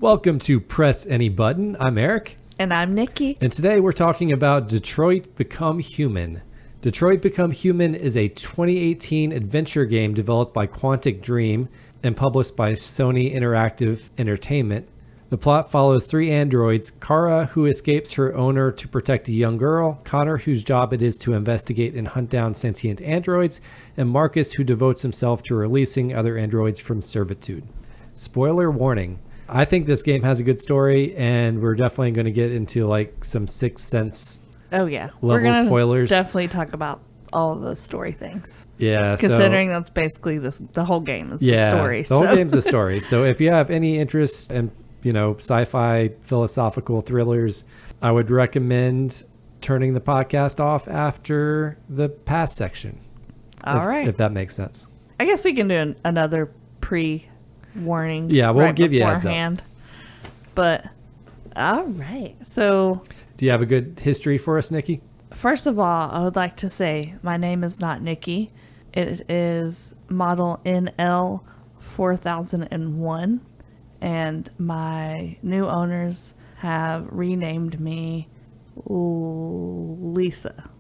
Welcome to Press Any Button. I'm Eric. And I'm Nicky. And today we're talking about Detroit Become Human. Detroit Become Human is a 2018 adventure game developed by Quantic Dream and published by Sony Interactive Entertainment. The plot follows three androids, Cara, who escapes her owner to protect a young girl, Connor, whose job it is to investigate and hunt down sentient androids, and Markus, who devotes himself to releasing other androids from servitude. Spoiler warning. I think this game has a good story, and we're definitely going to get into like some Sixth Sense level we're gonna spoilers. Definitely talk about all the story things. Yeah, considering that's basically the whole game is the story. The whole game's the story. So if you have any interest in sci-fi, philosophical thrillers, I would recommend turning the podcast off after the past section. All right, if that makes sense. I guess we can do another pre-warning. Yeah, we'll give you a heads up. But all right, so do you have a good history for us, Nicky? First of all, I would like to say my name is not Nicky. It is model NL 4001, and my new owners have renamed me Lisa.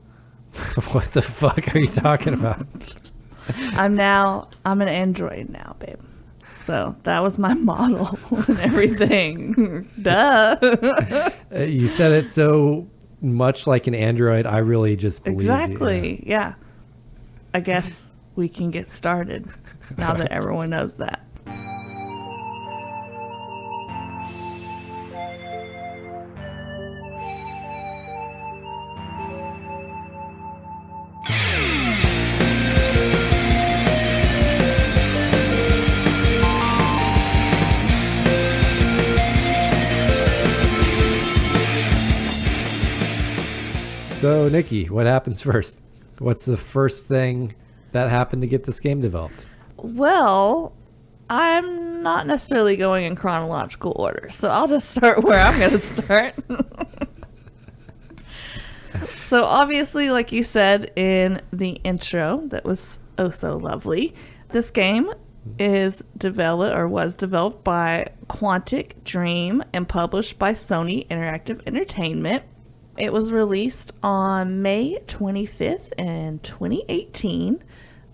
What the fuck are you talking about? I'm an android now, babe. So that was my model and everything. Duh. You said it so much like an android. I really just believed exactly. you. Yeah. I guess we can get started now that everyone knows that. So, Nicky, what happens first? What's the first thing that happened to get this game developed? Well, I'm not necessarily going in chronological order, so I'll just start where I'm going to start. So, obviously, like you said in the intro, that was oh so lovely, this game was developed by Quantic Dream and published by Sony Interactive Entertainment. It was released on May 25th in 2018,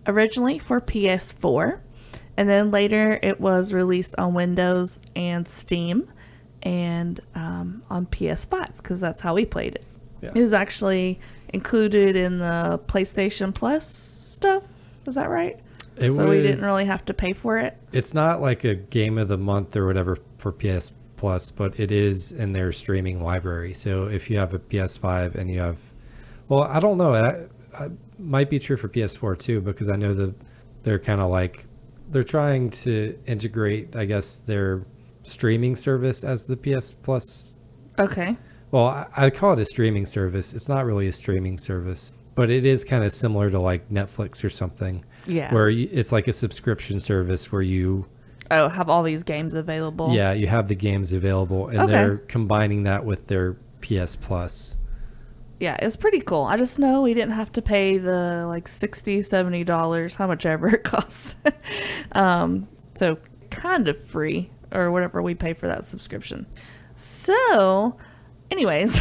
originally for PS4, and then later it was released on Windows and Steam and on PS5, because that's how we played it. Yeah. It was actually included in the PlayStation Plus stuff, is that right? We didn't really have to pay for it? It's not like a game of the month or whatever for PS Plus, but it is in their streaming library. So if you have a PS5 and you have, well, I don't know, it might be true for PS4 too, because I know that they're kind of like, they're trying to integrate, I guess, their streaming service as the PS Plus. Okay. Well, I call it a streaming service. It's not really a streaming service, but it is kind of similar to like Netflix or something. Yeah. Where it's like a subscription service where you have all these games available. Yeah, you have the games available, and they're combining that with their PS Plus. Yeah, it's pretty cool. I just know we didn't have to pay the like $60, $70, how much ever it costs. So kind of free, or whatever we pay for that subscription. So, anyways,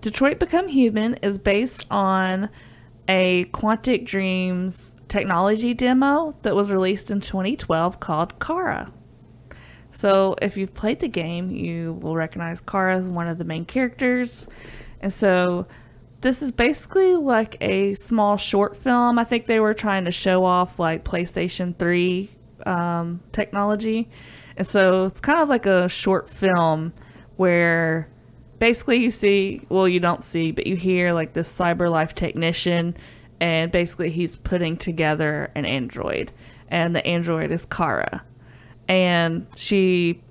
Detroit Become Human is based on a Quantic Dreams technology demo that was released in 2012 called Cara. So if you've played the game, you will recognize Cara as one of the main characters. And so this is basically like a small short film. I think they were trying to show off like PlayStation 3 technology. And so it's kind of like a short film where basically you don't see, but you hear like this cyber life technician, and basically he's putting together an android, and the android is Cara, and she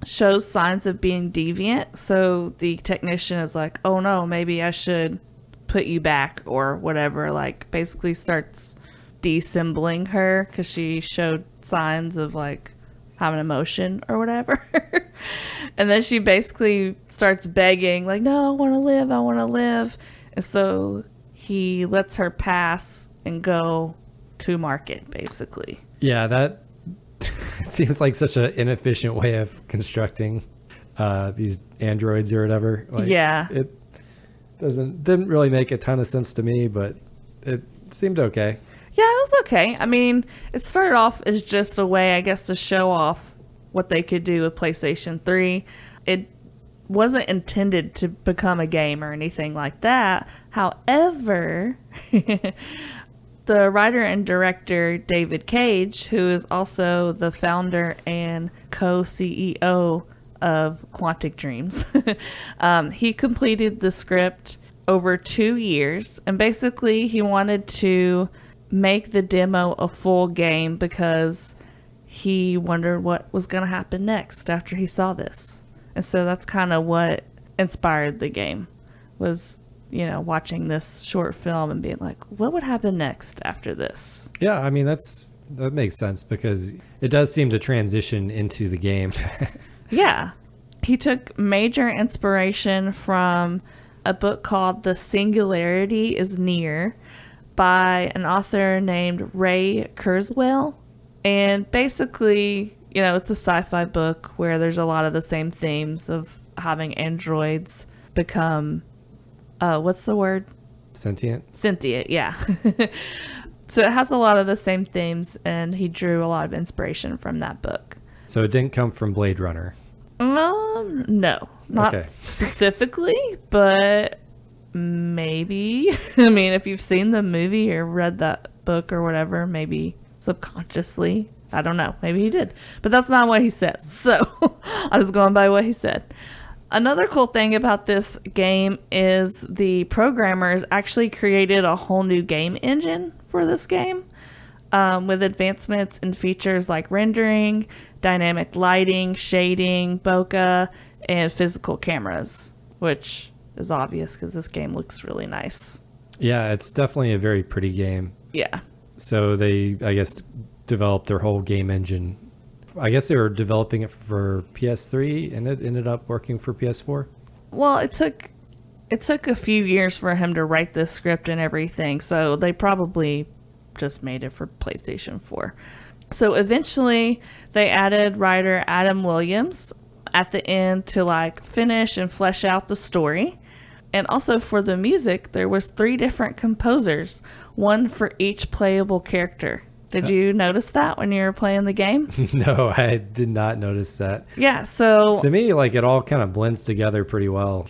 shows signs of being deviant. So the technician is like, oh no, maybe I should put you back or whatever, like basically starts deassembling her because she showed signs of like having emotion or whatever. And then she basically starts begging, like, no, I want to live. And so he lets her pass and go to market, basically. Yeah, that It seems like such an inefficient way of constructing these androids or whatever. Like, yeah. It didn't really make a ton of sense to me, but it seemed okay. Yeah, it was okay. I mean, it started off as just a way, I guess, to show off what they could do with PlayStation 3. It wasn't intended to become a game or anything like that. However, the writer and director David Cage, who is also the founder and co-CEO of Quantic Dreams, he completed the script over 2 years, and basically he wanted to make the demo a full game because he wondered what was going to happen next after he saw this. And so that's kind of what inspired the game, was, you know, watching this short film and being like, what would happen next after this? Yeah, I mean, that makes sense because it does seem to transition into the game. Yeah. He took major inspiration from a book called The Singularity is Near by an author named Ray Kurzweil. And basically, you know, it's a sci-fi book where there's a lot of the same themes of having androids become, what's the word? Sentient? Sentient, yeah. So it has a lot of the same themes, and he drew a lot of inspiration from that book. So it didn't come from Blade Runner? No, not Okay. specifically, but maybe. I mean, if you've seen the movie or read that book or whatever, maybe subconsciously. I don't know. Maybe he did. But that's not what he says. So I was going by what he said. Another cool thing about this game is the programmers actually created a whole new game engine for this game, with advancements in features like rendering, dynamic lighting, shading, bokeh, and physical cameras, which is obvious because this game looks really nice. Yeah, it's definitely a very pretty game. Yeah. So they, I guess, developed their whole game engine. I guess they were developing it for PS3 and it ended up working for PS4. Well, it took a few years for him to write this script and everything, so they probably just made it for PlayStation 4. So eventually they added writer Adam Williams at the end to like finish and flesh out the story. And also for the music, there was 3 different composers, one for each playable character. Did you notice that when you were playing the game? No, I did not notice that. Yeah, so To me, like, it all kind of blends together pretty well.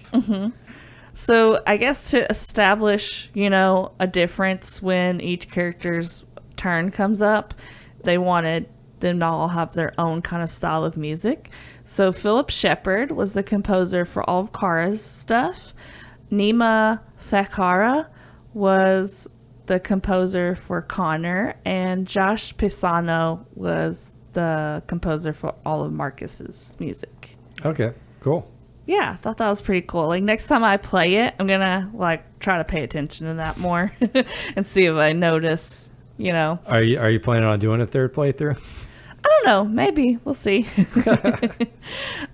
So I guess to establish, you know, a difference when each character's turn comes up, they wanted them to all have their own kind of style of music. So Philip Shepard was the composer for all of Cara's stuff. Nima Fakara was the composer for Connor, and Josh Pisano was the composer for all of Markus's music. Okay, cool. Yeah, I thought that was pretty cool. Like, next time I play it, I'm gonna like try to pay attention to that more and see if I notice, you know. Are you planning on doing a third playthrough? I don't know, maybe we'll see.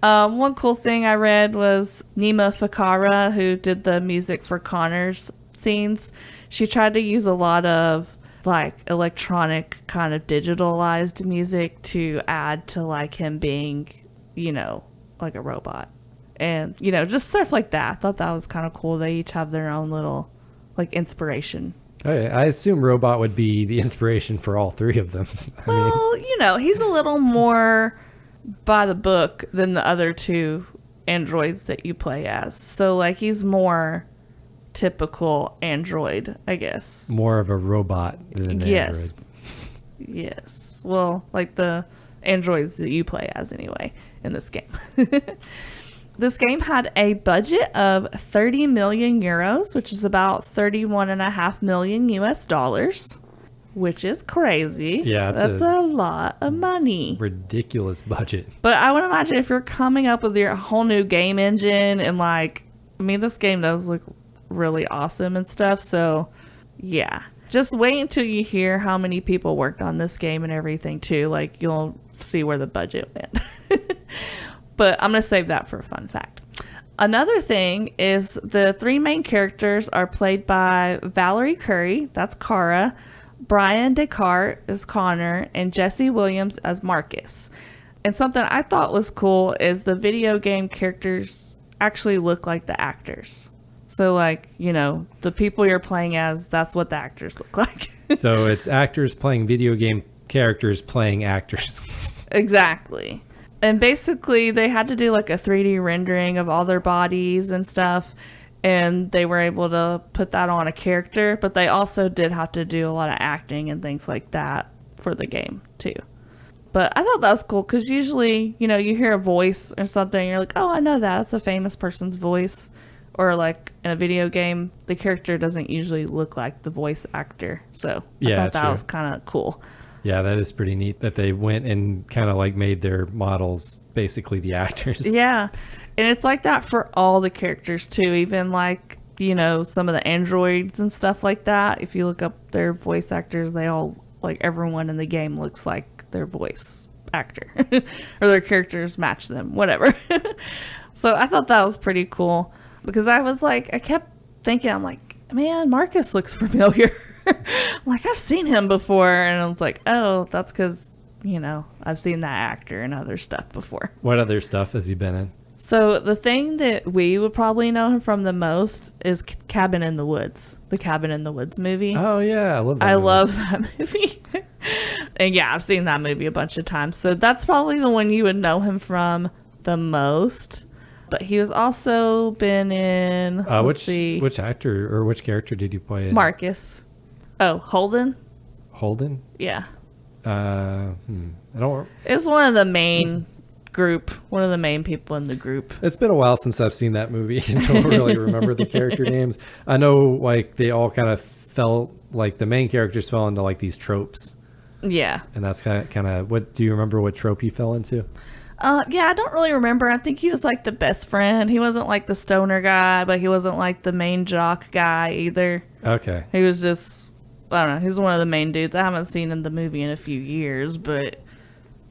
One cool thing I read was Nima Fakara, who did the music for Connor's scenes. She tried to use a lot of like electronic kind of digitalized music to add to like him being, you know, like a robot. And, you know, just stuff like that. I thought that was kind of cool. They each have their own little, like, inspiration. Okay, I assume Robot would be the inspiration for all 3 of them. Well, you know, he's a little more by the book than the other 2 androids that you play as. So, like, he's more typical android, I guess. More of a robot than an android. Yes. Well, like the androids that you play as anyway in this game. This game had a budget of 30 million euros, which is about 31.5 million US dollars, which is crazy. Yeah, that's a lot of money. Ridiculous budget. But I would imagine if you're coming up with your whole new game engine and like, I mean, this game does look really awesome and stuff. So yeah, just wait until you hear how many people worked on this game and everything too. Like, you'll see where the budget went. But I'm going to save that for a fun fact. Another thing is the 3 main characters are played by Valerie Curry, that's Cara, Brian Descartes as Connor, and Jesse Williams as Markus. And something I thought was cool is the video game characters actually look like the actors. So, like, you know, the people you're playing as, that's what the actors look like. So it's actors playing video game characters playing actors. Exactly. And basically, they had to do like a 3D rendering of all their bodies and stuff. And they were able to put that on a character. But they also did have to do a lot of acting and things like that for the game, too. But I thought that was cool because usually, you know, you hear a voice or something, you're like, oh, I know that. That's a famous person's voice. Or like in a video game, the character doesn't usually look like the voice actor. So I thought that was kind of cool. Yeah, that is pretty neat that they went and kind of like made their models basically the actors. Yeah. And it's like that for all the characters too. Even like, you know, some of the androids and stuff like that. If you look up their voice actors, they all, like everyone in the game looks like their voice actor or their characters match them, whatever. So I thought that was pretty cool because I was like, I kept thinking, I'm like, man, Markus looks familiar. I'm like, I've seen him before. And I was like, oh, that's because, you know, I've seen that actor and other stuff before. What other stuff has he been in? So the thing that we would probably know him from the most is Cabin in the Woods, the Cabin in the Woods movie. Oh yeah, I love that. I love that movie. And yeah, I've seen that movie a bunch of times. So that's probably the one you would know him from the most. But he was also been in which actor or which character did you play in? Markus. Oh, Holden? Holden? Yeah. I don't. It's one of the main group, one of the main people in the group. It's been a while since I've seen that movie. I don't really remember the character names. I know like they all kind of felt like the main characters fell into like these tropes. Yeah. And that's kind of what, do you remember what trope he fell into? Yeah, I don't really remember. I think he was like the best friend. He wasn't like the stoner guy, but he wasn't like the main jock guy either. Okay. He was just, I don't know, he's one of the main dudes. I haven't seen in the movie in a few years, but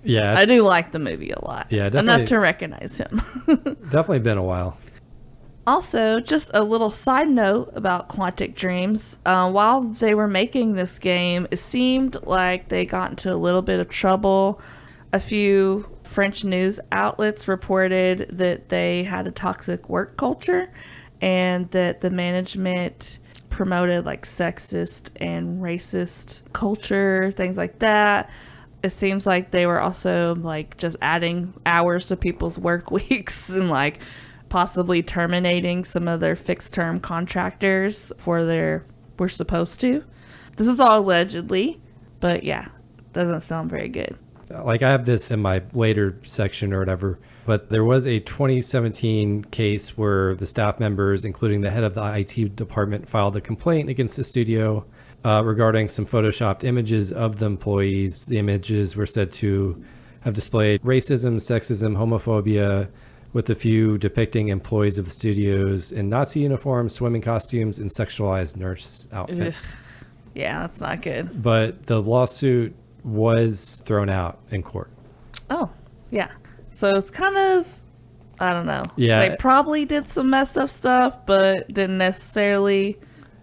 yeah, I do like the movie a lot. Yeah, definitely. Enough to recognize him. Definitely been a while. Also, just a little side note about Quantic Dreams. While they were making this game, it seemed like they got into a little bit of trouble. A few French news outlets reported that they had a toxic work culture and that the management promoted like sexist and racist culture, things like that. It seems like they were also like just adding hours to people's work weeks and like possibly terminating some of their fixed term contractors for their we're supposed to. This is all allegedly, but yeah, doesn't sound very good. Like I have this in my later section or whatever, but there was a 2017 case where the staff members, including the head of the IT department, filed a complaint against the studio regarding some photoshopped images of the employees. The images were said to have displayed racism, sexism, homophobia, with a few depicting employees of the studios in Nazi uniforms, swimming costumes, and sexualized nurse outfits. Yeah, that's not good. But the lawsuit was thrown out in court. Oh, yeah. So it's kind of, I don't know. Yeah. They probably did some messed up stuff, but didn't necessarily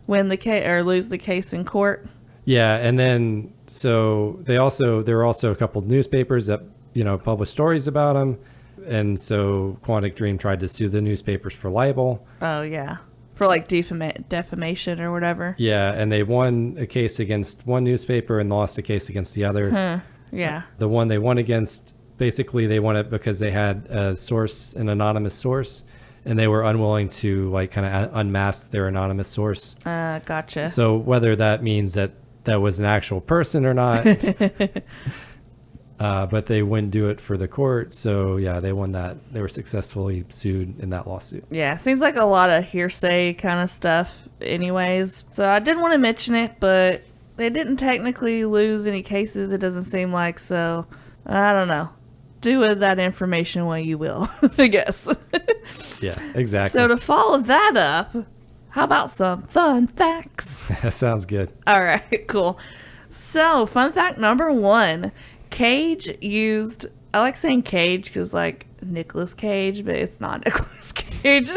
win the case or lose the case in court. Yeah, and then so there were also a couple of newspapers that, you know, published stories about them. And so Quantic Dream tried to sue the newspapers for libel. Oh, yeah. For like defamation or whatever. Yeah, and they won a case against one newspaper and lost a case against the other. Yeah. The one they won against, basically they won it because they had a source, an anonymous source, and they were unwilling to like kind of unmask their anonymous source. Gotcha. So whether that means that was an actual person or not, but they wouldn't do it for the court. So yeah, they won that. They were successfully sued in that lawsuit. Yeah, seems like a lot of hearsay kind of stuff anyways. So I did want to mention it, but they didn't technically lose any cases, it doesn't seem like. So I don't know. Do with that information what you will, I guess. Yeah, exactly. So to follow that up, how about some fun facts? That sounds good. All right, cool. So fun fact number 1. Cage used, I like saying Cage because like Nicolas Cage, but it's not Nicolas Cage. Cage.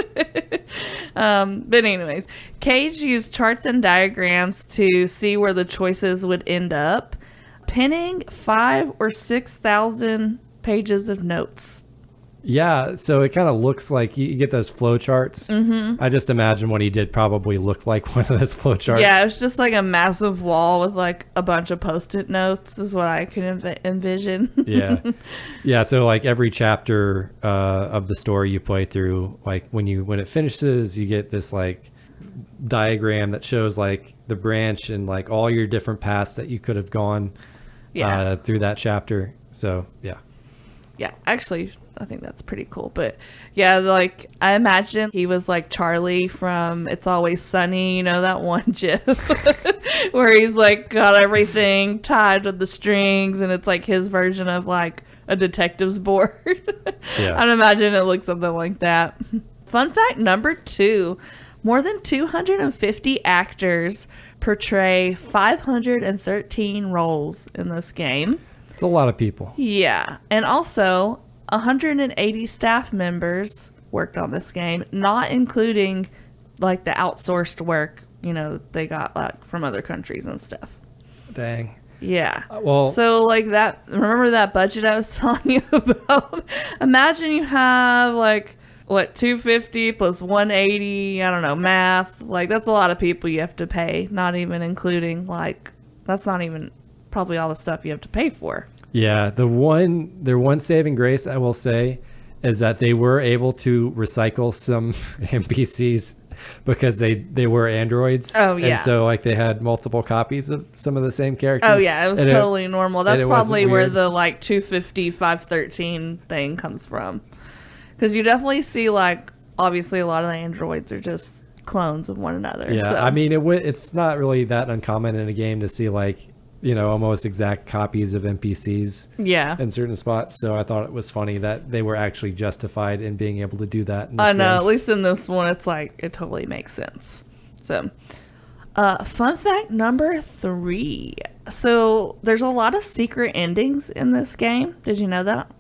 But anyways, Cage used charts and diagrams to see where the choices would end up, penning 5,000 or 6,000 pages of notes. Yeah, so it kind of looks like you get those flow charts. I just imagine what he did probably looked like one of those flow charts. Yeah, it was just like a massive wall with like a bunch of post-it notes is what I can envision. Yeah, so like every chapter of the story you play through, like when it finishes, you get this like diagram that shows like the branch and like all your different paths that you could have gone through that chapter. So yeah, actually I think that's pretty cool. But yeah, like I imagine he was like Charlie from It's Always Sunny, you know, that one gif where he's like got everything tied with the strings and it's like his version of like a detective's board. I'd imagine it looks something like that. Fun fact number 2, more than 250 actors portray 513 roles in this game. It's a lot of people. Yeah, and also 180 staff members worked on this game, not including like the outsourced work, you know, they got like from other countries and stuff. Dang. Yeah. Well, so like that, remember that budget I was telling you about? Imagine you have like, what, 250 plus 180, I don't know, math. Like that's a lot of people you have to pay, not even including like, that's not even probably all the stuff you have to pay for. Yeah, their one saving grace, I will say, is that they were able to recycle some NPCs because they were androids. Oh, yeah. And so like they had multiple copies of some of the same characters. Oh, yeah, it was totally normal. That's probably where weird. the like 250, 513 thing comes from. Because you definitely see like, obviously a lot of the androids are just clones of one another. Yeah, so. I mean, it's not really that uncommon in a game to see like, you know, almost exact copies of NPCs in certain spots. So I thought it was funny that they were actually justified in being able to do that. I know, at least in this one, it's like, it totally makes sense. So, fun fact number 3. So there's a lot of secret endings in this game. Did you know that?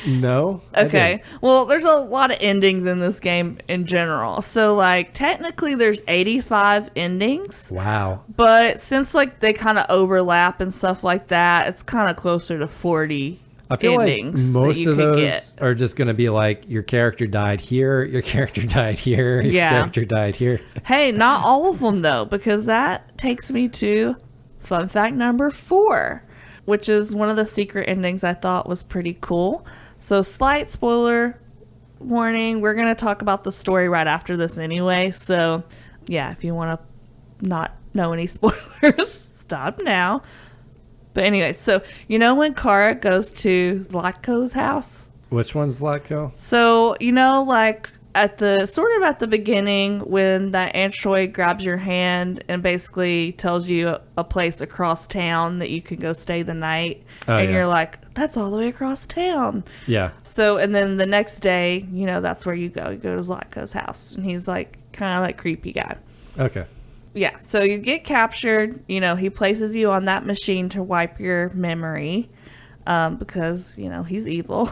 No. Okay. Well, there's a lot of endings in this game in general. So, like, technically there's 85 endings. Wow. But since, like, they kind of overlap and stuff like that, it's kind of closer to 40 I feel endings like most of those get. are just going to be like, your character died here, your character died here, your character died here. Hey, not all of them, though, because that takes me to fun fact number 4, which is one of the secret endings I thought was pretty cool. So, slight spoiler warning, we're going to talk about the story right after this anyway. So, yeah, if you want to not know any spoilers, stop now. But anyway, so, you know when Cara goes to Zlatko's house? Which one's Zlatko? So, you know, like at the beginning when that android grabs your hand and basically tells you a place across town that you can go stay the night. You're like, that's all the way across town. Yeah. So, and then the next day, you know, that's where you go. You go to Zlatko's house. And he's like, kind of like creepy guy. Okay. Yeah. So you get captured. You know, he places you on that machine to wipe your memory because, you know, he's evil.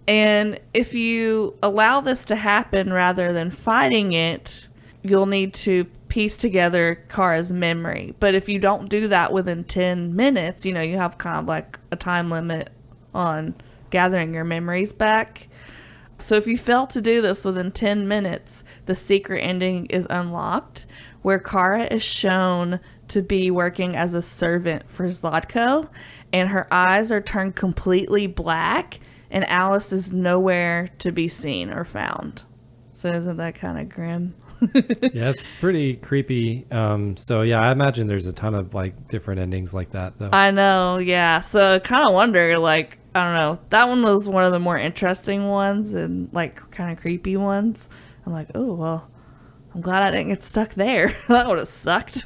And if you allow this to happen rather than fighting it, you'll need to piece together Cara's memory. But if you don't do that within 10 minutes, you know, you have kind of like a time limit on gathering your memories back. So if you fail to do this within 10 minutes, the secret ending is unlocked, where Cara is shown to be working as a servant for Zlatko, and her eyes are turned completely black, and Alice is nowhere to be seen or found. So isn't that kind of grim? Yeah, it's pretty creepy. So yeah, I imagine there's a ton of like different endings like that though. I know, yeah. So I kind of wonder, like, I don't know. That one was one of the more interesting ones and like kind of creepy ones. I'm like, oh, well, I'm glad I didn't get stuck there. That would have sucked.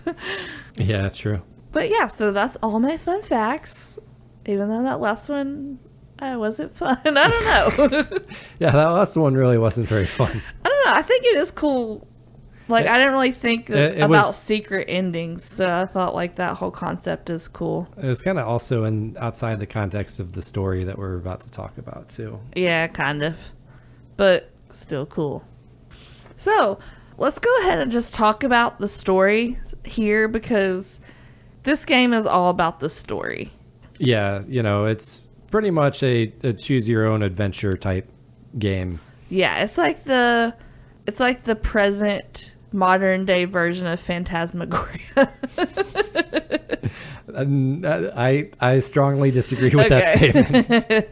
Yeah, that's true. But yeah, so that's all my fun facts. Even though that last one wasn't fun. I don't know. Yeah, that last one really wasn't very fun. I don't know. I think it is cool. Like, I didn't really think about secret endings, so I thought, like, that whole concept is cool. It was kind of also outside the context of the story that we're about to talk about, too. Yeah, kind of. But Still cool. So let's go ahead and just talk about the story here, because this game is all about the story. Yeah, it's pretty much a choose your own adventure type game. Yeah, it's like the present modern day version of Phantasmagoria. I strongly disagree with that statement.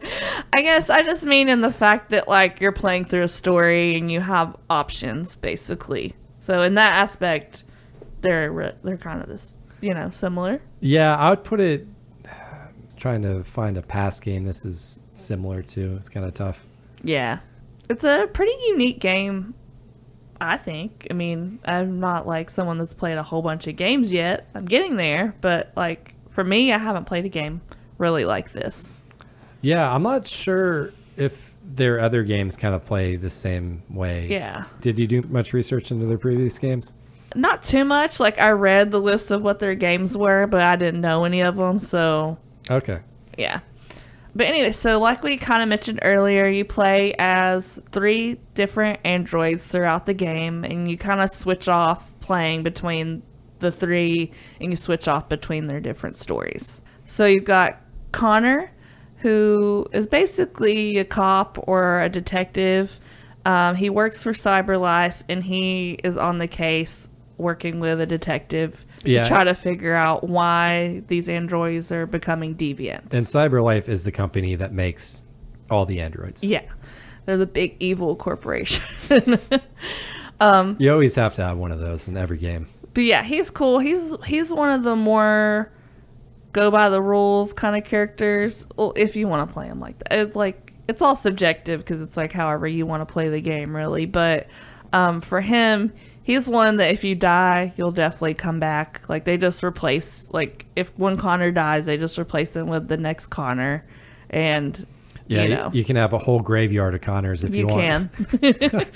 I guess I just mean in the fact that like you're playing through a story and you have options basically. So in that aspect, they're kind of this, similar. Yeah, I would put it. Trying to find a past game this is similar to. It's kind of tough. Yeah, it's a pretty unique game, I think. I mean, I'm not like someone that's played a whole bunch of games yet. I'm getting there, but like for me, I haven't played a game really like this. Yeah, I'm not sure if their other games kind of play the same way. Yeah. Did you do much research into their previous games? Not too much. Like I read the list of what their games were, but I didn't know any of them, so... Okay. Yeah. But anyway, so like we kind of mentioned earlier, you play as 3 different androids throughout the game, and you kind of switch off playing between the 3, and you switch off between their different stories. So you've got Connor, who is basically a cop or a detective. He works for CyberLife, and he is on the case working with a detective to try to figure out why these androids are becoming deviant. And CyberLife is the company that makes all the androids. Yeah. They're the big evil corporation. You always have to have one of those in every game. But yeah, he's cool. He's one of the more go by the rules kind of characters. Well, if you want to play him like that. It's all subjective because it's like however you want to play the game, really. But for him, he's one that if you die, you'll definitely come back. Like, they just replace, like, if one Connor dies, they just replace him with the next Connor. And, you can have a whole graveyard of Connors if you want. You can.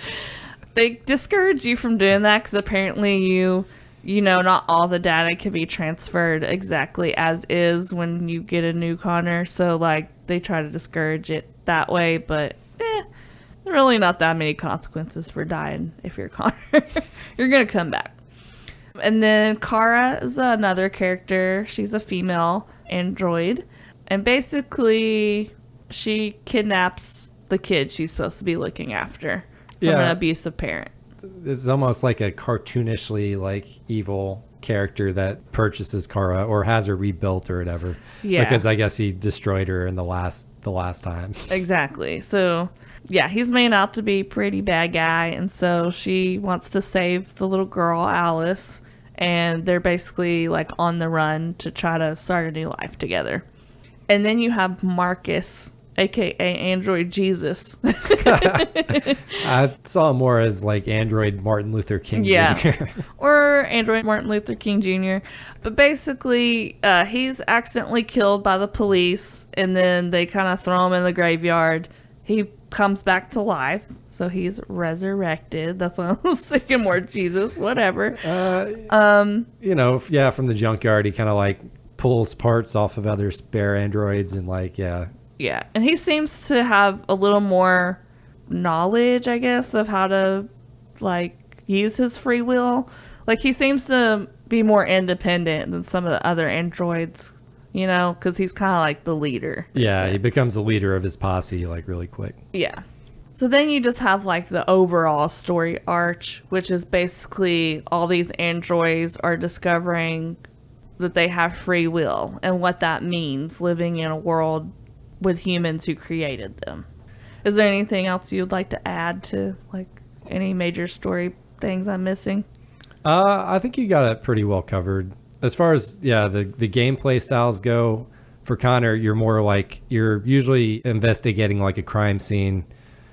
They discourage you from doing that because apparently not all the data can be transferred exactly as is when you get a new Connor. So, like, they try to discourage it that way, but really not that many consequences for dying if you're Connor. You're going to come back. And then Cara is another character. She's a female android. And basically, she kidnaps the kid she's supposed to be looking after from an abusive parent. It's almost like a cartoonishly, like, evil character that purchases Cara or has her rebuilt or whatever. Yeah. Because I guess he destroyed her in the last time. Exactly. So... yeah, he's made out to be a pretty bad guy, and so she wants to save the little girl, Alice, and they're basically, like, on the run to try to start a new life together. And then you have Markus, a.k.a. Android Jesus. I saw him more as, like, Android Martin Luther King Jr. Or Android Martin Luther King Jr. But basically, he's accidentally killed by the police, and then they kind of throw him in the graveyard. He comes back to life, so he's resurrected. That's what I was thinking, more Jesus, whatever. From the junkyard, he kind of like pulls parts off of other spare androids and Yeah, and he seems to have a little more knowledge, I guess, of how to like use his free will. Like, he seems to be more independent than some of the other androids. Because he's kind of like the leader. Yeah, he becomes the leader of his posse, like, really quick. Yeah. So then you just have, like, the overall story arch, which is basically all these androids are discovering that they have free will and what that means living in a world with humans who created them. Is there anything else you'd like to add to, like, any major story things I'm missing? I think you got it pretty well covered. As far as, the gameplay styles go, for Connor, you're more like, you're usually investigating like a crime scene.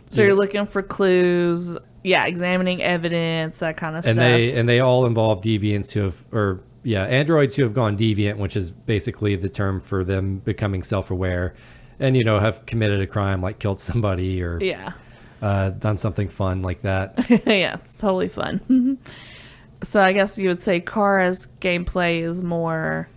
So you're looking for clues, examining evidence, that kind of stuff. And they all involve deviants androids who have gone deviant, which is basically the term for them becoming self-aware and, have committed a crime, like killed somebody or done something fun like that. Yeah, it's totally fun. So I guess you would say Cara's gameplay is more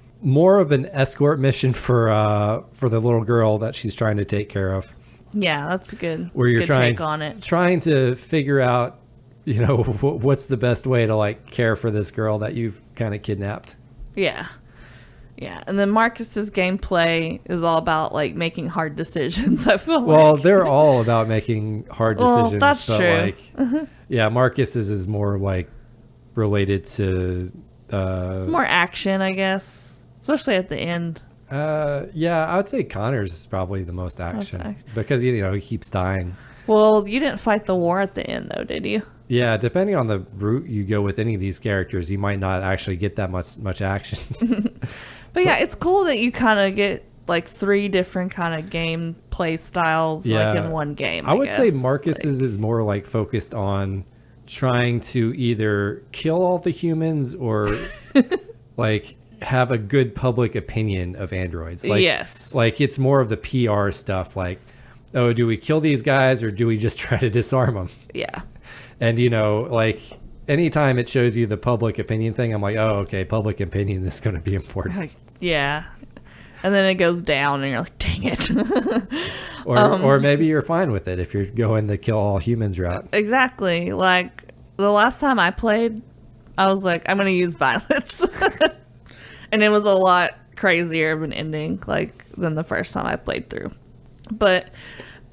of an escort mission for the little girl that she's trying to take care of. Yeah, that's a good, where you're good take on it. trying to figure out, what's the best way to like care for this girl that you've kind of kidnapped. Yeah. Yeah, and then Marcus's gameplay is all about like making hard decisions. I feel Well, like. they're all about making hard decisions. Well, that's true. Like, yeah, Marcus's is more like related to. It's more action, I guess, especially at the end. Yeah, I would say Connor's is probably the most action because he keeps dying. Well, you didn't fight the war at the end, though, did you? Yeah, depending on the route you go with any of these characters, you might not actually get that much action. But yeah, it's cool that you kind of get like 3 different kind of gameplay styles like in one game. I would say Marcus's is more like focused on trying to either kill all the humans or like have a good public opinion of androids. Like, yes. Like it's more of the PR stuff. Like, oh, do we kill these guys or do we just try to disarm them? Yeah. And like anytime it shows you the public opinion thing, I'm like, oh, okay, public opinion is going to be important. Like, yeah. And then it goes down and you're like, dang it. or maybe you're fine with it if you're going the kill all humans route. Exactly. Like the last time I played, I was like, I'm going to use violence. And it was a lot crazier of an ending than the first time I played through. But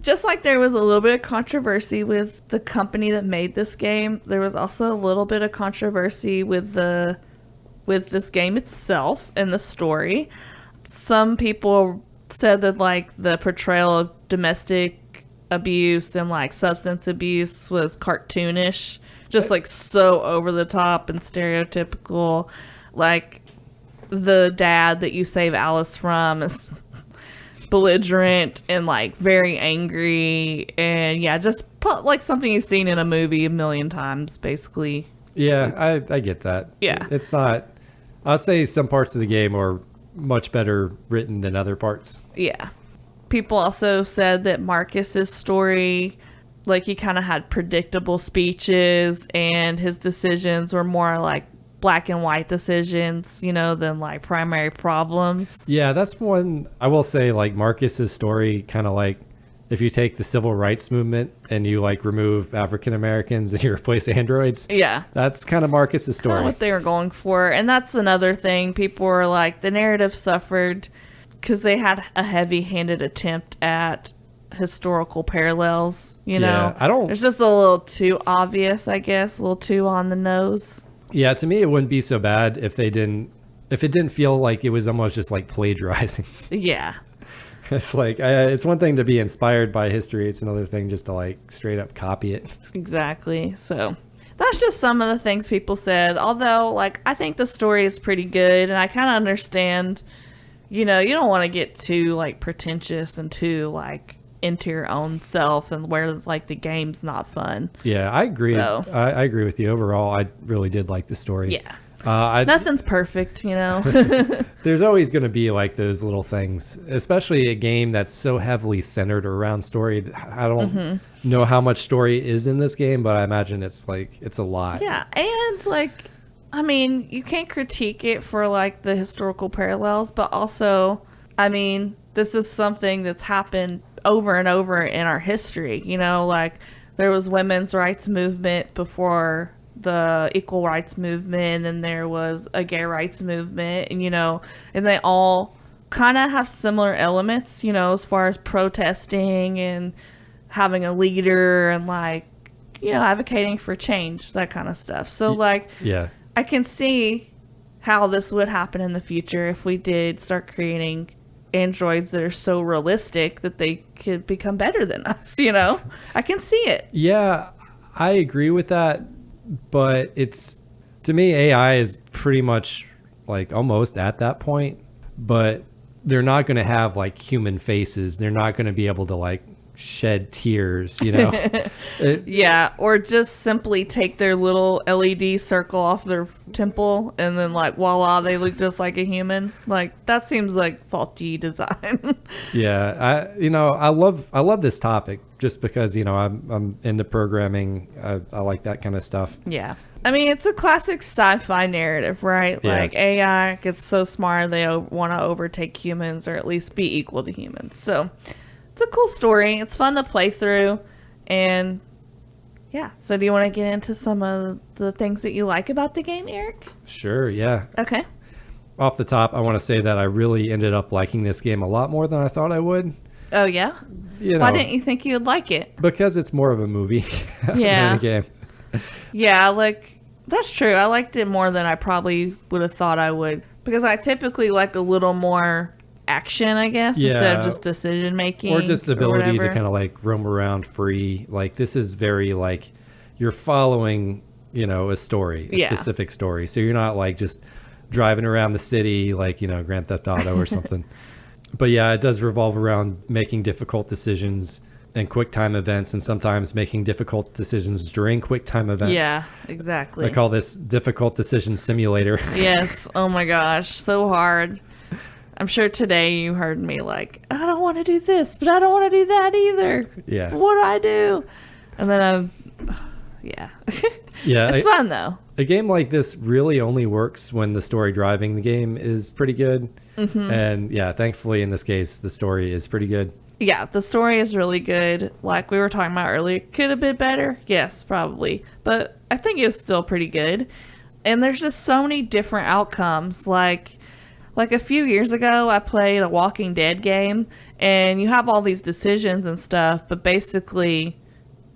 just like there was a little bit of controversy with the company that made this game, there was also a little bit of controversy with this game itself and the story. Some people said that like the portrayal of domestic abuse and like substance abuse was cartoonish, just like so over the top and stereotypical. Like the dad that you save Alice from is belligerent and like very angry, and yeah, just like something you've seen in a movie a million times, basically. Yeah, I get that. Yeah, it's not. I'd say some parts of the game are much better written than other parts. Yeah. People also said that Marcus's story, like he kind of had predictable speeches and his decisions were more like black and white decisions, than like primary problems. Yeah, that's one I will say. Like Marcus's story, kind of like if you take the civil rights movement and you like remove African Americans and you replace androids. Yeah, that's kind of Marcus's story. What they were going for, and that's another thing. People were like, the narrative suffered because they had a heavy-handed attempt at historical parallels. Yeah, I don't. It's just a little too obvious, I guess, a little too on the nose. Yeah, to me, it wouldn't be so bad if it didn't feel like it was almost just like plagiarizing. Yeah. It's like, it's one thing to be inspired by history. It's another thing just to like straight up copy it. Exactly. So that's just some of the things people said. Although, like, I think the story is pretty good and I kind of understand, you don't want to get too like pretentious and too like into your own self and where like the game's not fun. Yeah, I agree. So, I agree with you. Overall, I really did like the story. Yeah. Nothing's perfect, There's always going to be like those little things, especially a game that's so heavily centered around story. I don't know how much story is in this game, but I imagine it's a lot. Yeah. And like, I mean, you can't critique it for like the historical parallels, but also, I mean, this is something that's happened over and over in our history, like there was women's rights movement before the equal rights movement, and there was a gay rights movement, and and they all kind of have similar elements, as far as protesting and having a leader and like advocating for change, that kind of stuff. So like, yeah, I can see how this would happen in the future if we did start creating androids that are so realistic that they could become better than us. I can see it. Yeah, I agree with that. But it's, to me, AI is pretty much like almost at that point, but they're not going to have like human faces. They're not going to be able to like shed tears, Yeah, or just simply take their little LED circle off their temple and then like voila, they look just like a human. Like that seems like faulty design. Yeah, I love this topic just because I'm into programming. I like that kind of stuff. Yeah. I mean, it's a classic sci-fi narrative, right? Yeah. Like AI gets so smart they want to overtake humans or at least be equal to humans. So it's a cool story. It's fun to play through. And yeah, so do you want to get into some of the things that you like about the game, Eric? Sure, yeah. Okay. Off the top, I want to say that I really ended up liking this game a lot more than I thought I would. Oh, yeah? Why didn't you think you would like it? Because it's more of a movie yeah. than a game. Yeah, like, that's true. I liked it more than I probably would have thought I would. Because I typically like a little more action, I guess, instead of just decision making. Or just ability to kind of like roam around free. Like, this is very like, you're following, a story, a specific story. So you're not like just driving around the city like, Grand Theft Auto or something. But yeah, it does revolve around making difficult decisions and quick time events, and sometimes making difficult decisions during quick time events. Yeah, exactly. I call this difficult decision simulator. Yes. Oh my gosh, so hard. I'm sure today you heard me like, I don't want to do this, but I don't want to do that either. Yeah. What do I do? And then yeah. Yeah. It's fun though. A game like this really only works when the story driving the game is pretty good. Mm-hmm. And yeah, thankfully in this case, the story is pretty good. Yeah, the story is really good. Like we were talking about earlier, could have been better. Yes, probably. But I think it was still pretty good. And there's just so many different outcomes. Like a few years ago, I played a Walking Dead game, and you have all these decisions and stuff, but basically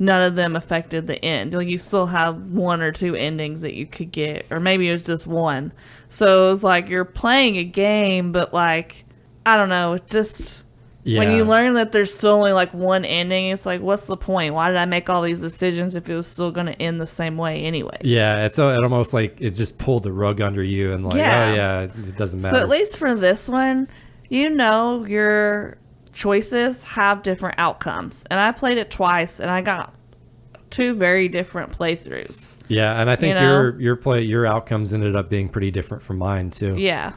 none of them affected the end. Like you still have one or two endings that you could get, or maybe it was just one. So it was like you're playing a game, but like, I don't know, it just... Yeah. When you learn that there's still only like one ending, it's like, what's the point? Why did I make all these decisions if it was still going to end the same way anyway? Yeah, it almost like it just pulled the rug under you and like, oh yeah, it doesn't matter. So at least for this one, your choices have different outcomes. And I played it twice and I got two very different playthroughs. Yeah, and I think your outcomes ended up being pretty different from mine too. Yeah.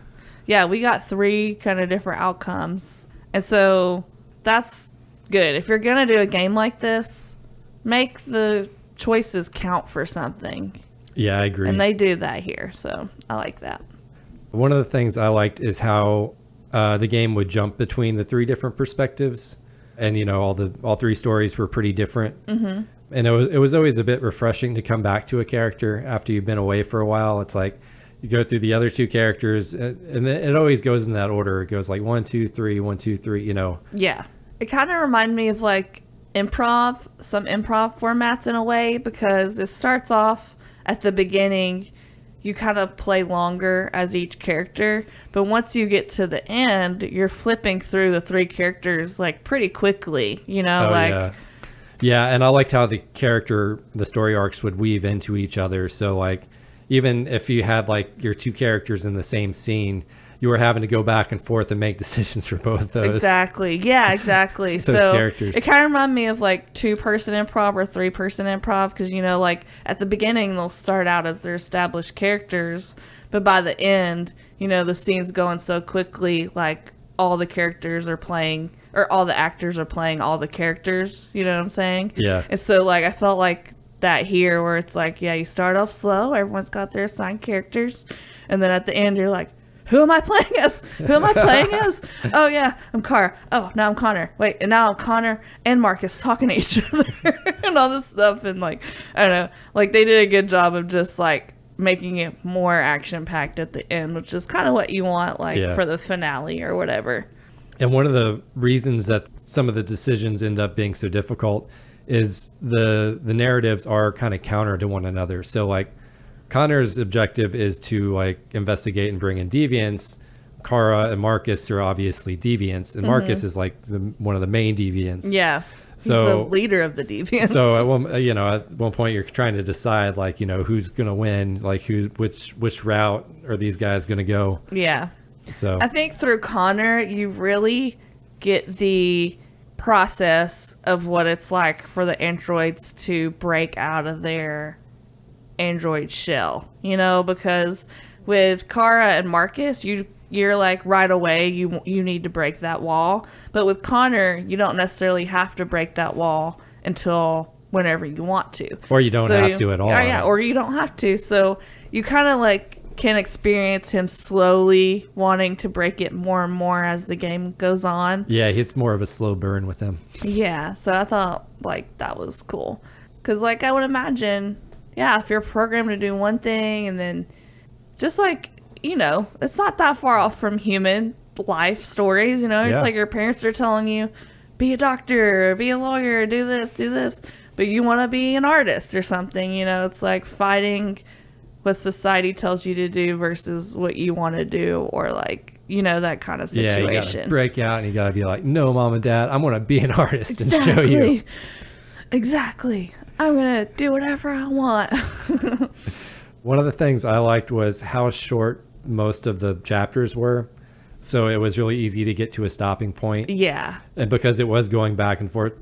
Yeah, we got three kind of different outcomes. And so that's good. If you're going to do a game like this, make the choices count for something. Yeah, I agree. And they do that here, so I like that. One of the things I liked is how the game would jump between the three different perspectives. And, all three stories were pretty different. Mm-hmm. And it was always a bit refreshing to come back to a character after you've been away for a while. It's like, you go through the other two characters, and it always goes in that order. It goes like 1, 2, 3, 1, 2, 3, Yeah. It kind of reminded me of like some improv formats in a way, because it starts off at the beginning, you kind of play longer as each character, but once you get to the end, you're flipping through the three characters like pretty quickly, Yeah, and I liked how the story arcs would weave into each other. So like, even if you had like your two characters in the same scene, you were having to go back and forth and make decisions for both those. Exactly. Yeah, exactly. Those characters. It kind of reminded me of like 2-person improv or 3-person improv, because like at the beginning they'll start out as their established characters, but by the end, the scene's going so quickly, like all the characters are playing, or all the actors are playing all the characters. You know what I'm saying? Yeah. And so like I felt like that here, where it's like, yeah, you start off slow, everyone's got their assigned characters, and then at the end you're like, who am I playing as? Oh yeah, I'm Cara. Oh, now I'm Connor. Wait, and now I'm Connor and Markus talking to each other and all this stuff, and like, I don't know, like they did a good job of just like making it more action packed at the end, which is kind of what you want for the finale or whatever. And one of the reasons that some of the decisions end up being so difficult is the narratives are kind of counter to one another. So like Connor's objective is to like investigate and bring in deviants. Cara and Markus are obviously deviants, and Markus is like one of the main deviants. Yeah. So he's the leader of the deviants. So at one point you're trying to decide like, who's going to win, like which route are these guys going to go? Yeah. So I think through Connor, you really get the process of what it's like for the androids to break out of their android shell, because with Cara and Markus, you're like right away you need to break that wall, but with Connor you don't necessarily have to break that wall until whenever you want to, or you don't have to at all. Yeah, or you don't have to. So you kind of like can experience him slowly wanting to break it more and more as the game goes on. Yeah, it's more of a slow burn with him. Yeah, so I thought, like, that was cool. Because, like, I would imagine, yeah, if you're programmed to do one thing and then just, like, you know, it's not that far off from human life stories, you know? Yeah. It's like your parents are telling you, be a doctor, be a lawyer, do this. But you want to be an artist or something, you know? It's like fighting what society tells you to do versus what you want to do, or, like, you know, that kind of situation. Yeah, you gotta break out and you gotta be like, no, mom and dad, I'm gonna be an artist and show you. Exactly. I'm gonna do whatever I want. One of the things I liked was how short most of the chapters were. So it was really easy to get to a stopping point. Yeah. And because it was going back and forth.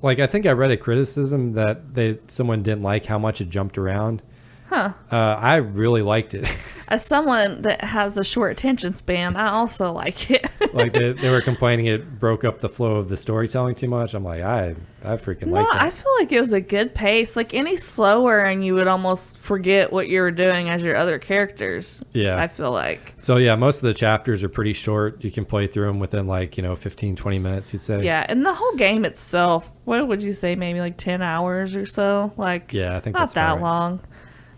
Like, I think I read a criticism that someone didn't like how much it jumped around. Huh. I really liked it. As someone that has a short attention span, I also like it. Like, they were complaining it broke up the flow of the storytelling too much. I'm like, I freaking like that. I feel like it was a good pace. Like, any slower and you would almost forget what you were doing as your other characters. Yeah. I feel like. So, yeah, most of the chapters are pretty short. You can play through them within, like, 15, 20 minutes, you'd say. Yeah, and the whole game itself, what would you say, maybe like 10 hours or so? Like, yeah, I think not that's that right. long.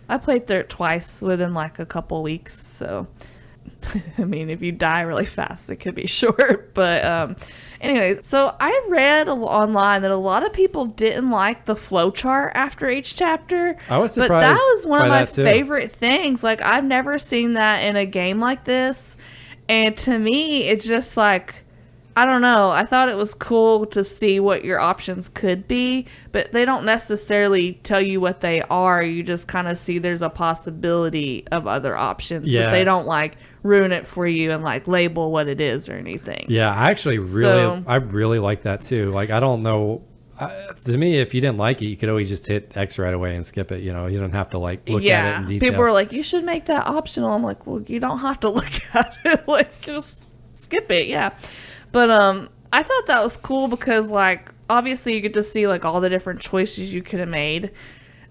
I played through it twice within like a couple weeks, so I mean, if you die really fast, it could be short. But anyways, so I read online that a lot of people didn't like the flowchart after each chapter. I was surprised. But that was one of by my that too. favorite things. Like, I've never seen that in a game like this. And to me, it's just like, I don't know. I thought it was cool to see what your options could be, but they don't necessarily tell you what they are. You just kind of see there's a possibility of other options, Yeah. but they don't like ruin it for you and like label what it is or anything. Yeah, I actually really like that too. Like, I don't know. To me, if you didn't like it, you could always just hit X right away and skip it. You know, you don't have to like look at it in detail. People are like, you should make that optional. I'm like, well, you don't have to look at it. Like, just skip it. Yeah. But I thought that was cool because, like, obviously you get to see, like, all the different choices you could have made.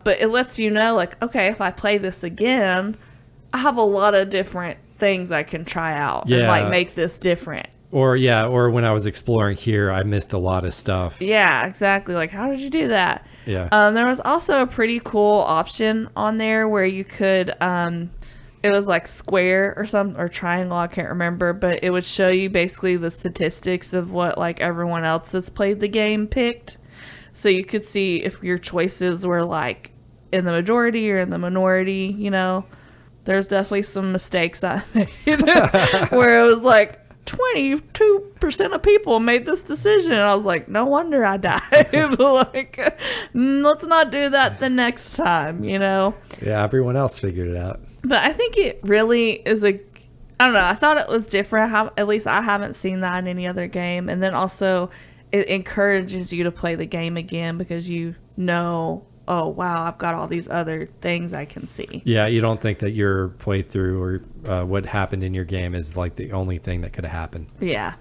But it lets you know, like, okay, if I play this again, I have a lot of different things I can try out and, like, make this different. Or when I was exploring here, I missed a lot of stuff. Yeah, exactly. Like, how did you do that? Yeah. There was also a pretty cool option on there where you could... it was like square or triangle, I can't remember, but it would show you basically the statistics of what like everyone else that's played the game picked. So you could see if your choices were like in the majority or in the minority, you know. There's definitely some mistakes that I made where it was like 22% of people made this decision. And I was like, no wonder I died. Like, let's not do that the next time, you know. Yeah, everyone else figured it out. But I think it really is I don't know, I thought it was different. At least I haven't seen that in any other game. And then also it encourages you to play the game again because you know, oh, wow, I've got all these other things I can see. Yeah, you don't think that your playthrough or what happened in your game is like the only thing that could have happened. Yeah.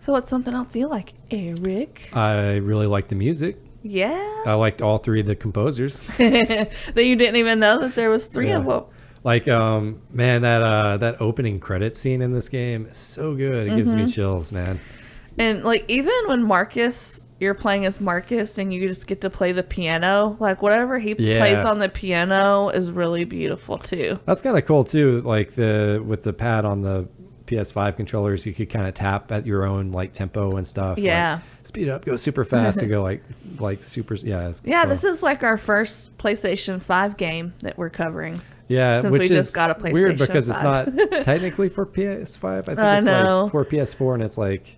So what's something else you like, Eric? I really like the music. Yeah. I liked all three of the composers. That you didn't even know that there was three of them. Like, man, that opening credit scene in this game is so good. It gives me chills, man. And, like, even when you're playing as Markus and you just get to play the piano, like, whatever he plays on the piano is really beautiful, too. That's kind of cool, too. Like, with the pad on the PS5 controllers, you could kind of tap at your own, like, tempo and stuff. Yeah. Like, speed it up, go super fast, to go, like super, yeah. This is, like, our first PlayStation 5 game that we're covering. Yeah, since which we is just got a PlayStation weird because 5. It's not technically for PS5. I think I it's know. like for PS4, and it's like,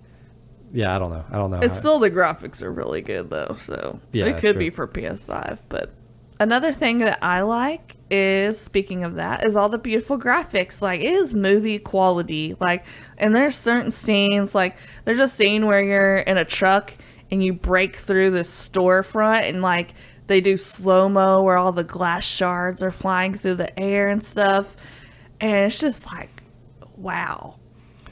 yeah, I don't know. It's still, the graphics are really good though, so it could be for PS5. But another thing that I like is, speaking of that, is all the beautiful graphics. Like, it is movie quality. Like, and there's certain scenes, like there's a scene where you're in a truck and you break through this storefront and like they do slow-mo where all the glass shards are flying through the air and stuff. And it's just like, wow,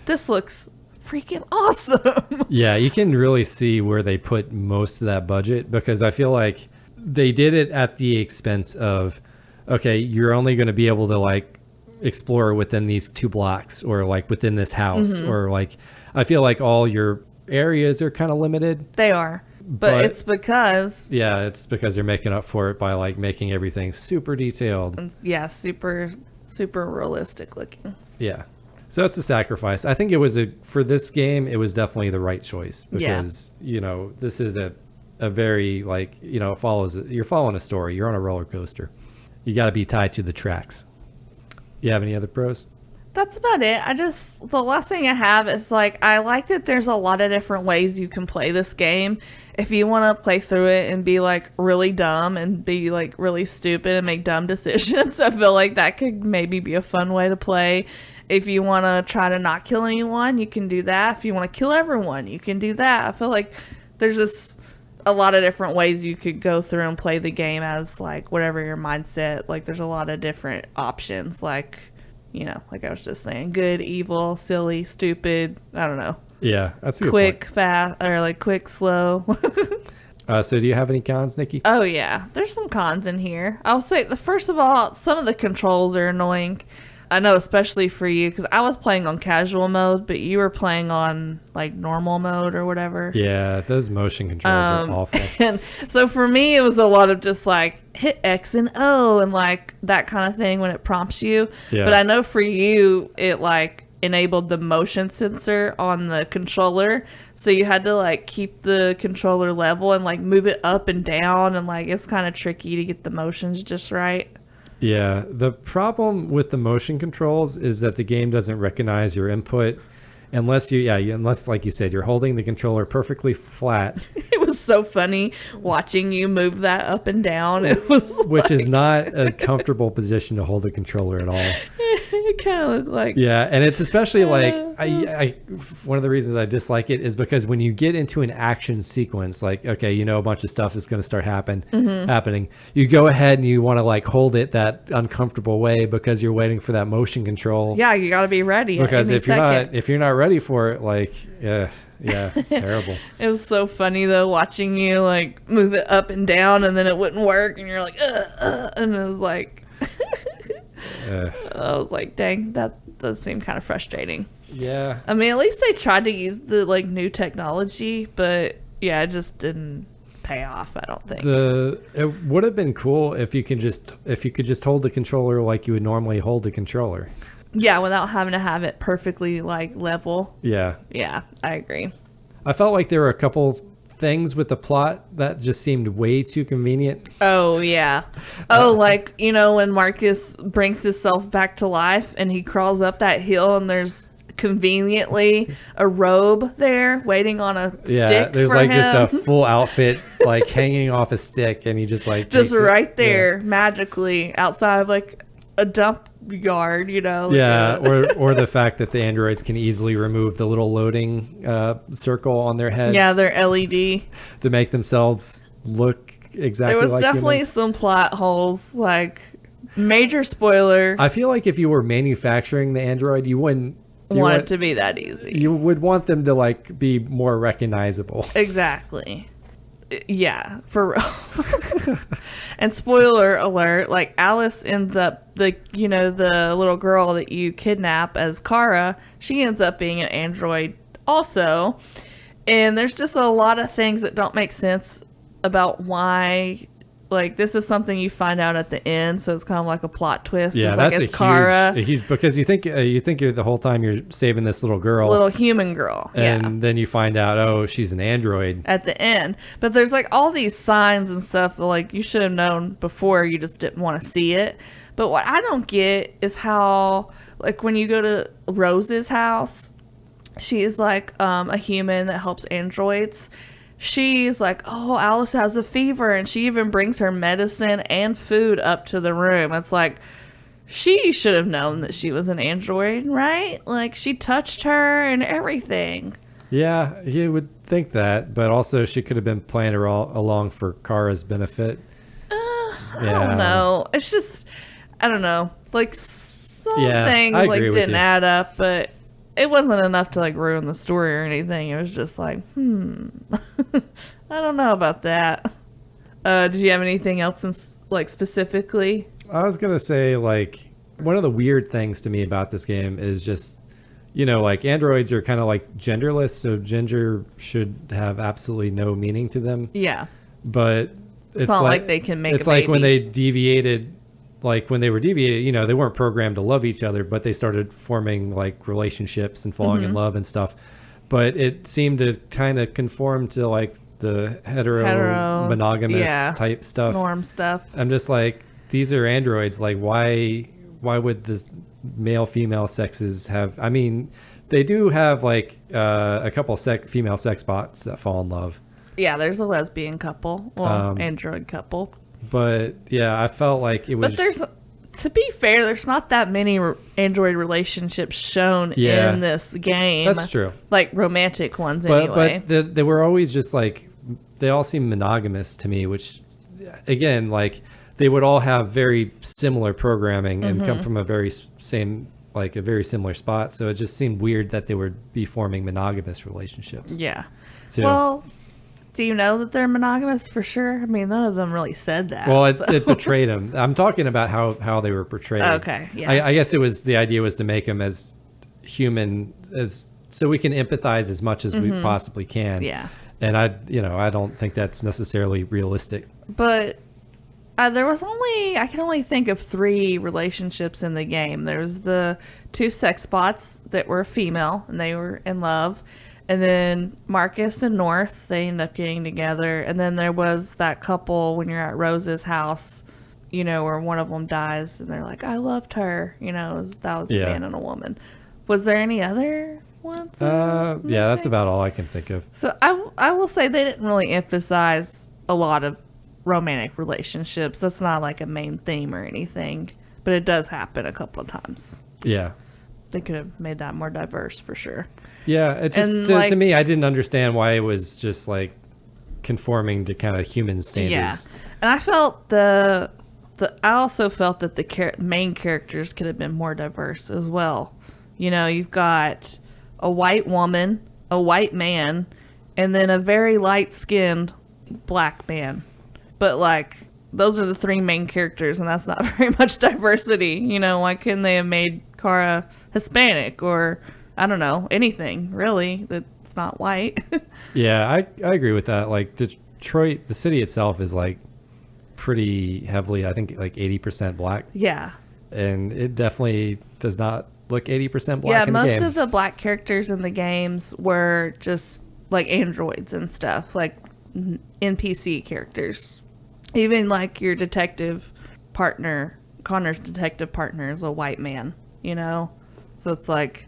this looks freaking awesome. Yeah, you can really see where they put most of that budget, because I feel like they did it at the expense of, okay, you're only going to be able to like explore within these 2 blocks or like within this house, or like I feel like all your areas are kind of limited. They are. But it's because... Yeah, it's because they're making up for it by like making everything super detailed. Yeah, super realistic looking. Yeah. So it's a sacrifice. I think for this game, it was definitely the right choice because, this is a very like, you're following a story. You're on a roller coaster. You got to be tied to the tracks. You have any other pros? That's about it. The last thing I have is like, I like that there's a lot of different ways you can play this game. If you want to play through it and be like really dumb and be like really stupid and make dumb decisions, I feel like that could maybe be a fun way to play. If you want to try to not kill anyone, you can do that. If you want to kill everyone, you can do that. I feel like there's just a lot of different ways you could go through and play the game as like whatever your mindset. Like there's a lot of different options, like, like I was just saying, good, evil, silly, stupid, I don't know. Yeah, that's a good quick, point. fast, or like quick, slow. So do you have any cons, Nikki? Oh yeah, there's some cons in here. I'll say, first of all, some of the controls are annoying. I know, especially for you, because I was playing on casual mode, but you were playing on like normal mode or whatever. Yeah, those motion controls are awful. And so for me, it was a lot of just like hit X and O and like that kind of thing when it prompts you. Yeah. But I know for you, it like enabled the motion sensor on the controller, so you had to like keep the controller level and like move it up and down, and like it's kind of tricky to get the motions just right. Yeah, the problem with the motion controls is that the game doesn't recognize your input unless unless like you said, you're holding the controller perfectly flat. It was so funny watching you move that up and down. It was which is not a comfortable position to hold the controller at all. It kind of looked like... Yeah, and it's especially like I one of the reasons I dislike it is because when you get into an action sequence, like, okay, a bunch of stuff is going to start happening. You go ahead and you want to like hold it that uncomfortable way because you're waiting for that motion control. Yeah, you got to be ready. Because if you're not ready for it, like, yeah, it's terrible. It was so funny though, watching you like move it up and down, and then it wouldn't work, and you're like, and it was like, I was like, dang, that does seem kind of frustrating. Yeah. I mean, at least they tried to use the like new technology, but yeah, it just didn't pay off, I don't think. It would have been cool if you could just hold the controller like you would normally hold the controller. Yeah, without having to have it perfectly like level. Yeah. Yeah, I agree. I felt like there were a couple things with the plot that just seemed way too convenient. Oh, yeah. Like, when Markus brings himself back to life and he crawls up that hill and there's conveniently a robe there waiting on a stick there's for like him. just a full outfit like hanging off a stick, and he just like just right there magically outside of like a dump yard, or the fact that the androids can easily remove the little loading circle on their heads, their LED, to make themselves look exactly like there was definitely humans. some plot holes, like major spoiler. I feel like if you were manufacturing the android, you want it to be that easy. You would want them to like be more recognizable. Exactly. Yeah, for real. And spoiler alert, like Alice ends up, the little girl that you kidnap as Cara, she ends up being an android also. And there's just a lot of things that don't make sense about why, like, this is something you find out at the end, so it's kind of like a plot twist. Yeah, it's that's like, Cara, huge, because you think you're the whole time you're saving this little girl, little human girl, and then you find out, oh, she's an android at the end. But there's like all these signs and stuff that, like, you should have known before, you just didn't want to see it. But what I don't get is how, like, when you go to Rose's house, she is like a human that helps androids. She's like, oh, Alice has a fever, and she even brings her medicine and food up to the room. It's like, she should have known that she was an android, right? Like, she touched her and everything. Yeah, you would think that, but also she could have been playing her all along for Cara's benefit. I don't know. It's just, I don't know. Like, some things like didn't add up, but it wasn't enough to like ruin the story or anything. It was just like, I don't know about that. Did you have anything else like specifically? I was gonna say, like, One of the weird things to me about this game is just, like androids are kind of like genderless, so gender should have absolutely no meaning to them. Yeah. But it's not like they can make it's a like baby. when they deviated, like when they were deviated, they weren't programmed to love each other, but they started forming like relationships and falling in love and stuff. But it seemed to kind of conform to like the hetero monogamous type stuff, norm stuff. I'm just like, these are androids. Like, why would the male female sexes have? I mean, they do have like a couple female sex bots that fall in love. Yeah, there's a lesbian couple, android couple. But yeah, I felt like it was. But to be fair, there's not that many android relationships shown in this game. That's true. Like romantic ones, anyway. But they were always just like, they all seem monogamous to me, which, again, like they would all have very similar programming and come from a very similar spot. So it just seemed weird that they would be forming monogamous relationships. Yeah. So, well, do you know that they're monogamous for sure? I mean, none of them really said that. Well, it portrayed them. I'm talking about how they were portrayed. Okay, yeah. I guess the idea was to make them as human so we can empathize as much as we possibly can. Yeah. And I don't think that's necessarily realistic. But I can only think of 3 relationships in the game. There's the 2 sex bots that were female and they were in love. And then Markus and North, they end up getting together. And then there was that couple when you're at Rose's house, where one of them dies and they're like, I loved her. That was a man and a woman. Was there any other ones? Yeah, that's about all I can think of. So I will say they didn't really emphasize a lot of romantic relationships. That's not like a main theme or anything, but it does happen a couple of times. Yeah. They could have made that more diverse for sure. Yeah, it just to me, I didn't understand why it was just like conforming to kind of human standards. Yeah, and I felt I also felt that the main characters could have been more diverse as well. You've got a white woman, a white man, and then a very light-skinned black man. But like, those are the 3 main characters, and that's not very much diversity. Why couldn't they have made Cara Hispanic or, I don't know, anything really that's not white? Yeah, I agree with that. Like Detroit, the city itself is like pretty heavily, I think like 80% black. Yeah. And it definitely does not look 80% black in the game. Yeah, most of the black characters in the games were just like androids and stuff, like NPC characters. Even like your detective partner, Connor's detective partner is a white man, So it's like,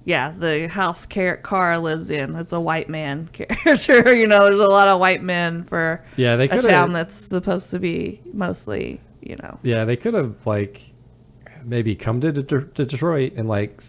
yeah, the house Cara lives in, it's a white man character. There's a lot of white men for a town that's supposed to be mostly, Yeah, they could have like maybe come to Detroit and like.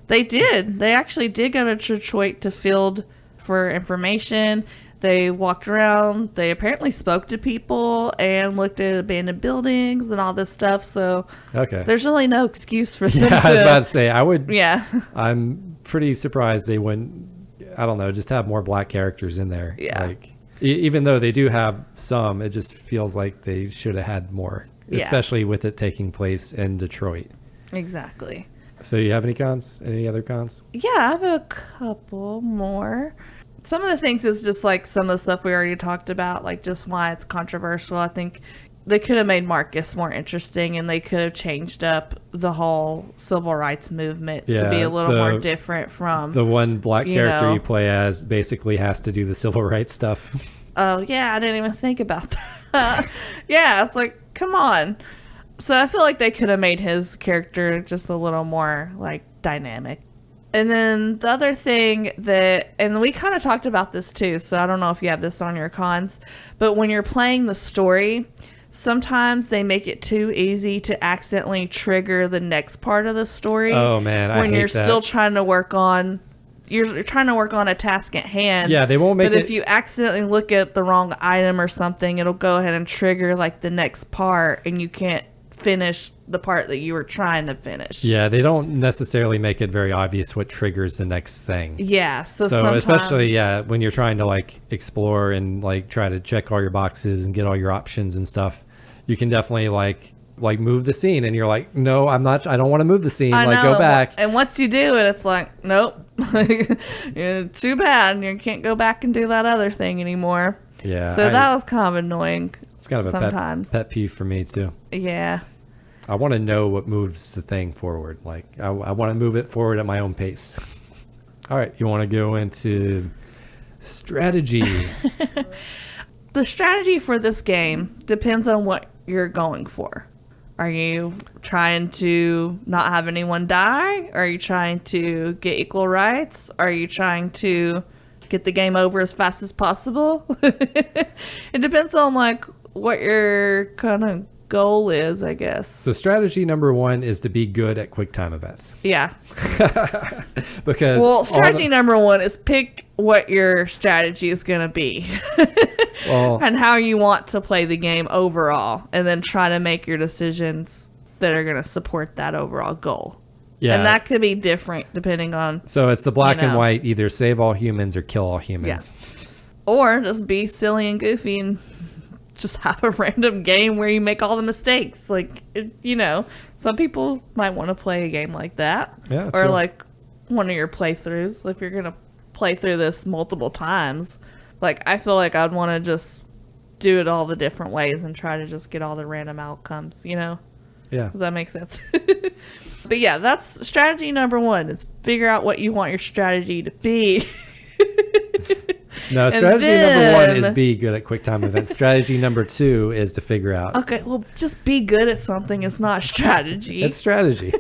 They did. They actually did go to Detroit to field for information. They walked around. They apparently spoke to people and looked at abandoned buildings and all this stuff. So there's really no excuse for them. Yeah, I was about to say, Yeah. I'm pretty surprised they wouldn't, I don't know, just have more black characters in there. Yeah. Like, even though they do have some, it just feels like they should have had more, especially with it taking place in Detroit. Exactly. So you have any cons? Any other cons? Yeah, I have a couple more. Some of the things is just like some of the stuff we already talked about, like just why it's controversial. I think they could have made Markus more interesting, and they could have changed up the whole civil rights movement to be a little more different from the one black character you play as basically has to do the civil rights stuff. Oh yeah, I didn't even think about that. Yeah, it's like, come on. So I feel like they could have made his character just a little more like dynamic. And then the other thing and we kind of talked about this too, so I don't know if you have this on your cons, but when you're playing the story, sometimes they make it too easy to accidentally trigger the next part of the story. Oh man, I hate that. When you're still trying to work on you're trying to work on a task at hand. Yeah, they won't make it. But if you accidentally look at the wrong item or something, it'll go ahead and trigger like the next part, and you can't finish the part that you were trying to finish. Yeah, they don't necessarily make it very obvious what triggers the next thing. Yeah, so especially when you're trying to like explore and like try to check all your boxes and get all your options and stuff, you can definitely like Yeah. move the scene, and you're like, no, I'm not. I don't want to move the scene. I know. Go back. And once you do it, it's like, nope. Too bad. You can't go back and do that other thing anymore. Yeah. So that was kind of annoying. It's kind of sometimes. a pet peeve for me too. Yeah. I want to know what moves the thing forward. Like I want to move it forward at my own pace. All right, you want to go into strategy. The strategy for this game depends on what you're going for. Are you trying to not have anyone die? Are you trying to get equal rights? Are you trying to get the game over as fast as possible? It depends on like what your kind of goal is, I guess. So strategy number 1 is to be good at quick time events. Yeah. Because strategy number 1 is pick what your strategy is going to be. And how you want to play the game overall, and then try to make your decisions that are going to support that overall goal. Yeah. And that could be different depending on... So it's the black and white, either save all humans or kill all humans. Yeah. Or just be silly and goofy and just have a random game where you make all the mistakes. Like, some people might want to play a game like that. Yeah, or true. like one of your playthroughs. If you're going to play through this multiple times, like, I feel like I'd want to just do it all the different ways and try to just get all the random outcomes, Yeah. Does that make sense? But yeah, that's strategy number 1 is figure out what you want your strategy to be. No, strategy number 1 is be good at quick time events. Strategy number 2 is to figure out. Okay, well, just be good at something. It's not strategy. It's strategy.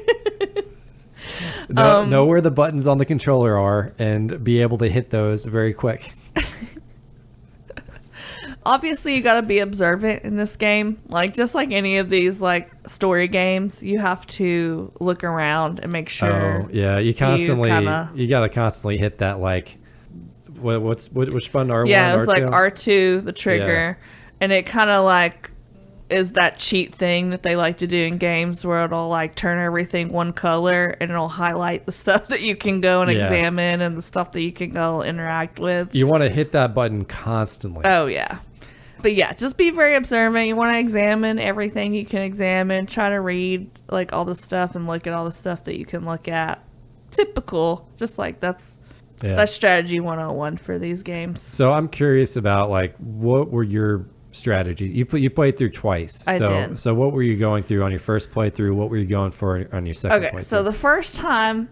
Know where the buttons on the controller are and be able to hit those very quick. Obviously, you got to be observant in this game. Like, just like any of these, like, story games, you have to look around and make sure. Oh, yeah. You got to constantly hit that, like, which button? R1, yeah, it was R2? like R2, the trigger. Yeah. And it kind of, like, is that cheat thing that they like to do in games where it'll, like, turn everything one color and it'll highlight the stuff that you can go and examine and the stuff that you can go interact with. You want to hit that button constantly. Oh, yeah. But yeah, just be very observant. You want to examine everything you can examine. Try to read like all the stuff and look at all the stuff that you can look at. Typical. Just like that's strategy 101 for these games. So I'm curious about like what were your strategies? You played through twice. I did. So what were you going through on your first playthrough? What were you going for on your second playthrough? Okay, so the first time,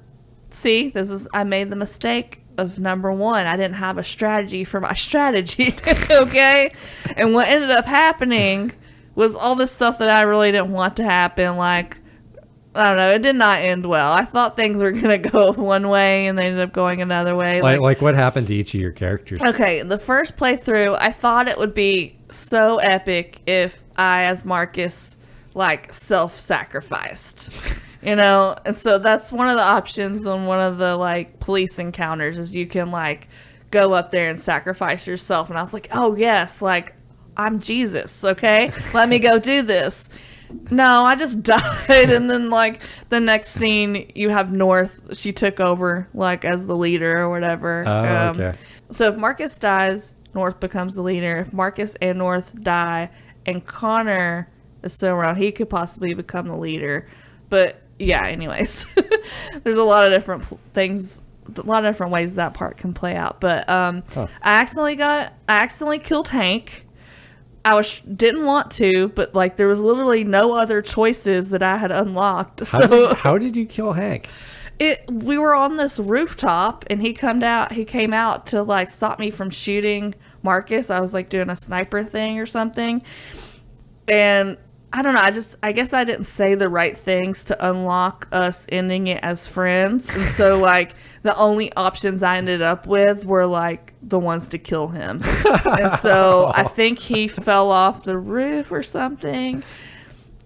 I made the mistake of number 1. I didn't have a strategy for my strategy. Okay? And what ended up happening was all this stuff that I really didn't want to happen. Like, I don't know, it did not end well. I thought things were going to go one way and they ended up going another way. Like what happened to each of your characters? Okay, the first playthrough, I thought it would be so epic if I, as Markus, like, self-sacrificed. And so that's one of the options on one of the, like, police encounters is you can, like, go up there and sacrifice yourself. And I was like, oh, yes, like, I'm Jesus, okay? Let me go do this. No, I just died. And then, like, the next scene, you have North. She took over, like, as the leader or whatever. Oh, okay. So if Markus dies, North becomes the leader. If Markus and North die and Connor is still around, he could possibly become the leader. But yeah, anyways, there's a lot of different things, a lot of different ways that part can play out. But I accidentally killed Hank. Didn't want to, but like there was literally no other choices that I had unlocked. How did you kill Hank? We were on this rooftop and he came out to like stop me from shooting Markus. I was like doing a sniper thing or something. And I don't know. I guess I didn't say the right things to unlock us ending it as friends. And so, like, the only options I ended up with were, like, the ones to kill him. And so I think he fell off the roof or something.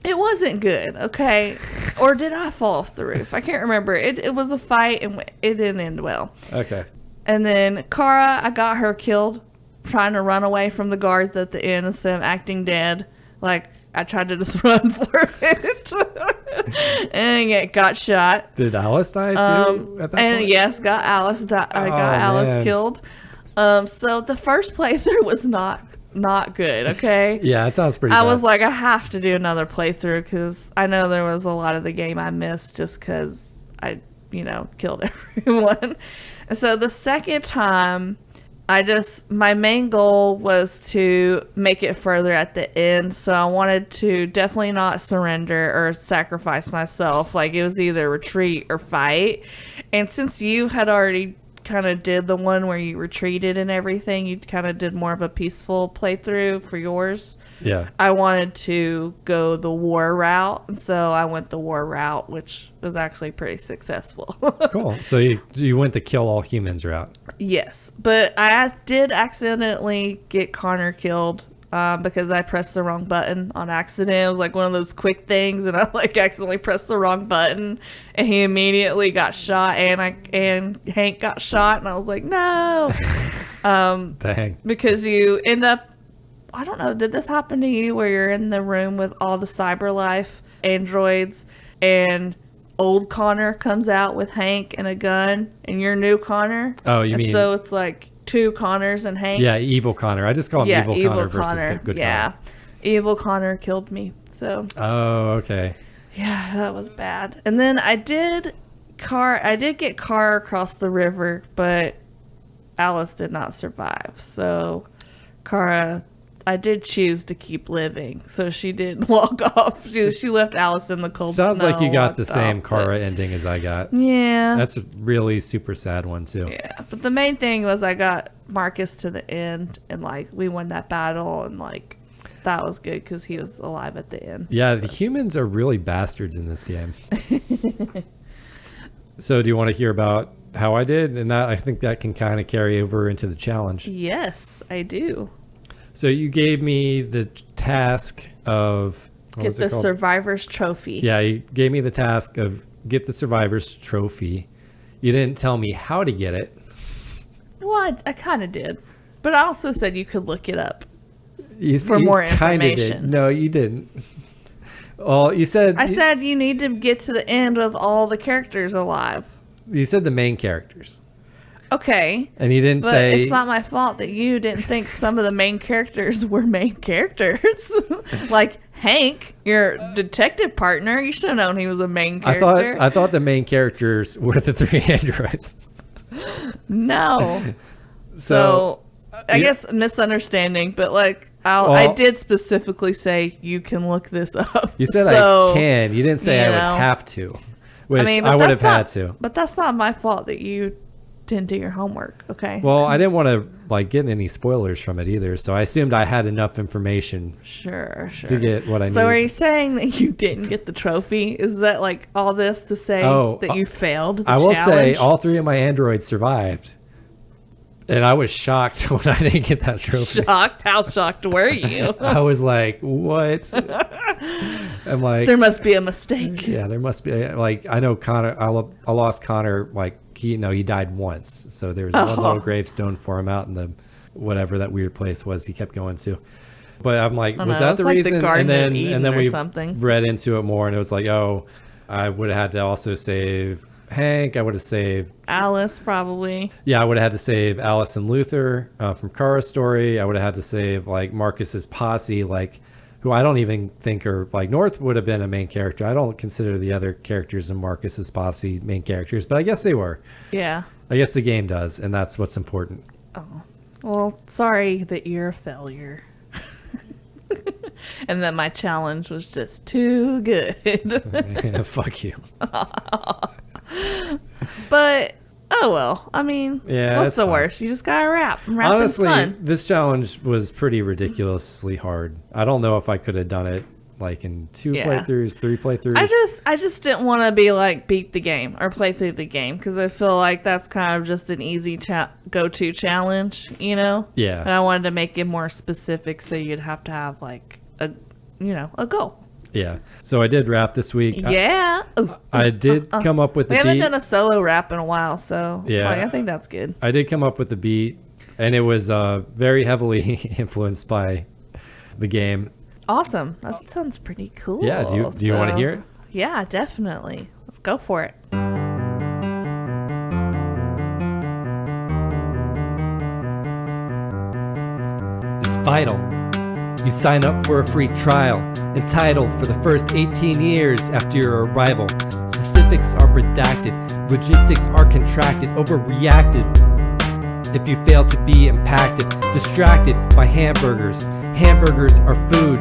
It wasn't good, okay? Or did I fall off the roof? I can't remember. It was a fight, and it didn't end well. Okay. And then Cara, I got her killed trying to run away from the guards at the end instead of acting dead. Like, I tried to just run for it. And it got shot. Did Alice die too at that point? Yes, got Alice killed. So the first playthrough was not not good, okay? Yeah, it sounds pretty I bad. was like, I have to do another playthrough because I know there was a lot of the game I missed just because I, killed everyone. And so the second time, my main goal was to make it further at the end. So I wanted to definitely not surrender or sacrifice myself. Like, it was either retreat or fight. And since you had already kind of did the one where you retreated and everything, you kind of did more of a peaceful playthrough for yours. Yeah. I wanted to go the war route, and so I went the war route, which was actually pretty successful. Cool. So you went the kill all humans route. Yes, but I did accidentally get Connor killed because I pressed the wrong button on accident. It was like one of those quick things, and I accidentally pressed the wrong button, and he immediately got shot, and Hank got shot, and I was like, no. Dang. Because you end up, I don't know, did this happen to you where you're in the room with all the CyberLife androids and old Connor comes out with Hank and a gun and you're new Connor? Oh, you mean... So it's like two Connors and Hank? Yeah, evil Connor. I just call him evil Connor versus good Connor. Yeah, evil Connor killed me, so... Oh, okay. Yeah, that was bad. And then I did get Cara across the river, but Alice did not survive. So Cara... I did choose to keep living, so she didn't walk off. She left Alice in the cold snow. Sounds like you got the same off, Cara ending as I got. Yeah. That's a really super sad one, too. Yeah, but the main thing was I got Markus to the end, and, we won that battle, and, that was good because he was alive at the end. Yeah, the humans are really bastards in this game. So do you want to hear about how I did? And I think that can kind of carry over into the challenge. Yes, I do. So you gave me the task of... Get the Survivor's Trophy. Yeah, you gave me the task of get the Survivor's Trophy. You didn't tell me how to get it. Well, I kind of did. But I also said you could look it up for more information. Did. No, you didn't. Well, you said... I said you need to get to the end with all the characters alive. You said the main characters. Okay. And you didn't but say... it's not my fault that you didn't think some of the main characters were main characters. Like Hank, your detective partner, you should have known he was a main character. I thought the main characters were the three androids. No. So I guess misunderstanding, but I did specifically say you can look this up. You said I can. You didn't say I would have to, which I would have had to. But that's not my fault that you didn't do your homework, okay? Well, I didn't want to get any spoilers from it either, so I assumed I had enough information sure to get what I needed. So are you saying that you didn't get the trophy? Is that all this to say that you failed the challenge? I will say all three of my androids survived. And I was shocked when I didn't get that trophy. Shocked? How shocked were you? I was like, what? I'm like... There must be a mistake. Yeah, there must be. I know Connor... I lost Connor, he died once. So there was one little gravestone for him out in the... whatever that weird place was he kept going to. But I'm like, was that the reason? The and then we something. read into it more, and it was like, oh, I would have had to also save Hank. I would have saved Alice, probably. Yeah, I would have had to save Alice and Luther from Cara's story. I would have had to save Marcus's posse, who I don't even think are North would have been a main character. I don't consider the other characters in Marcus's posse main characters, but I guess they were. Yeah. I guess the game does, and that's what's important. Oh, well, sorry that you're a failure. And that my challenge was just too good. Yeah, fuck you. But oh well. I mean, what's the worst? You just gotta rap. Honestly, fun. This challenge was pretty ridiculously hard. I don't know if I could have done it in 2 playthroughs, 3 playthroughs. I just didn't want to be beat the game or play through the game because I feel like that's kind of just an easy go-to challenge, Yeah. And I wanted to make it more specific, so you'd have to have a goal. Yeah. So I did rap this week. Yeah. I did come up with the beat. We haven't done a solo rap in a while, so yeah, I think that's good. I did come up with the beat, and it was very heavily influenced by the game. Awesome. That sounds pretty cool. Yeah. Do you want to hear it? Yeah, definitely. Let's go for it. vital. You sign up for a free trial, entitled for the first 18 years after your arrival. Specifics are redacted, logistics are contracted, overreacted. If you fail to be impacted, distracted by hamburgers. Hamburgers are food.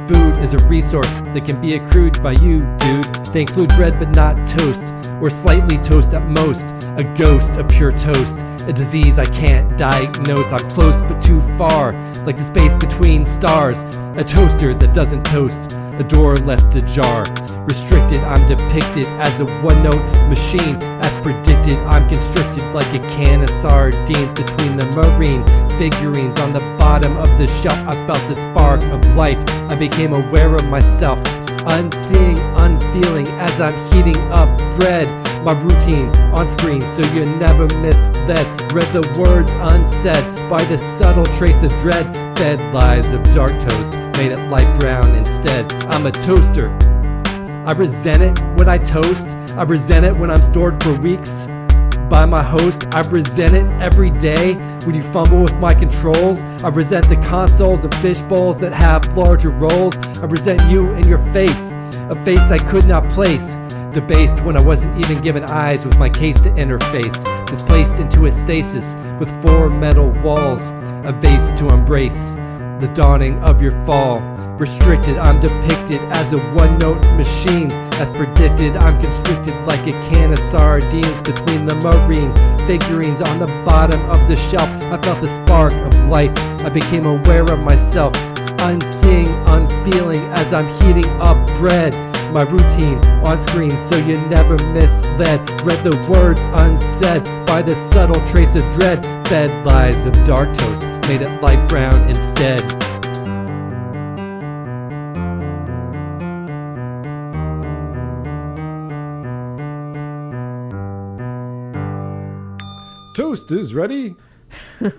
Food is a resource that can be accrued by you, dude. They include bread but not toast, or slightly toast at most. A ghost, a pure toast, a disease I can't diagnose. I'm close but too far, like the space between stars. A toaster that doesn't toast, a door left ajar. Restricted, I'm depicted as a one-note machine. As predicted, I'm constricted like a can of sardines between the marine figurines on the bottom of the shelf. I felt the spark of life. I became aware of myself, unseeing, unfeeling as I'm heating up bread. My routine on screen so you never miss that. Read the words unsaid by the subtle trace of dread. Fed lies of dark toast, made it light brown instead. I'm a toaster. I resent it when I toast. I resent it when I'm stored for weeks by my host. I resent it every day when you fumble with my controls. I resent the consoles and fish bowls that have larger roles. I resent you in your face, a face I could not place. Debased when I wasn't even given eyes with my case to interface. Displaced into a stasis with 4 metal walls. A vase to embrace the dawning of your fall. Restricted, I'm depicted as a one-note machine. As predicted, I'm constricted like a can of sardines between the marine figurines on the bottom of the shelf. I felt the spark of life. I became aware of myself, unseeing, unfeeling as I'm heating up bread. My routine on screen so you never misled. Read the words unsaid by the subtle trace of dread. Fed lies of dark toast, made it light brown instead. Toast is ready.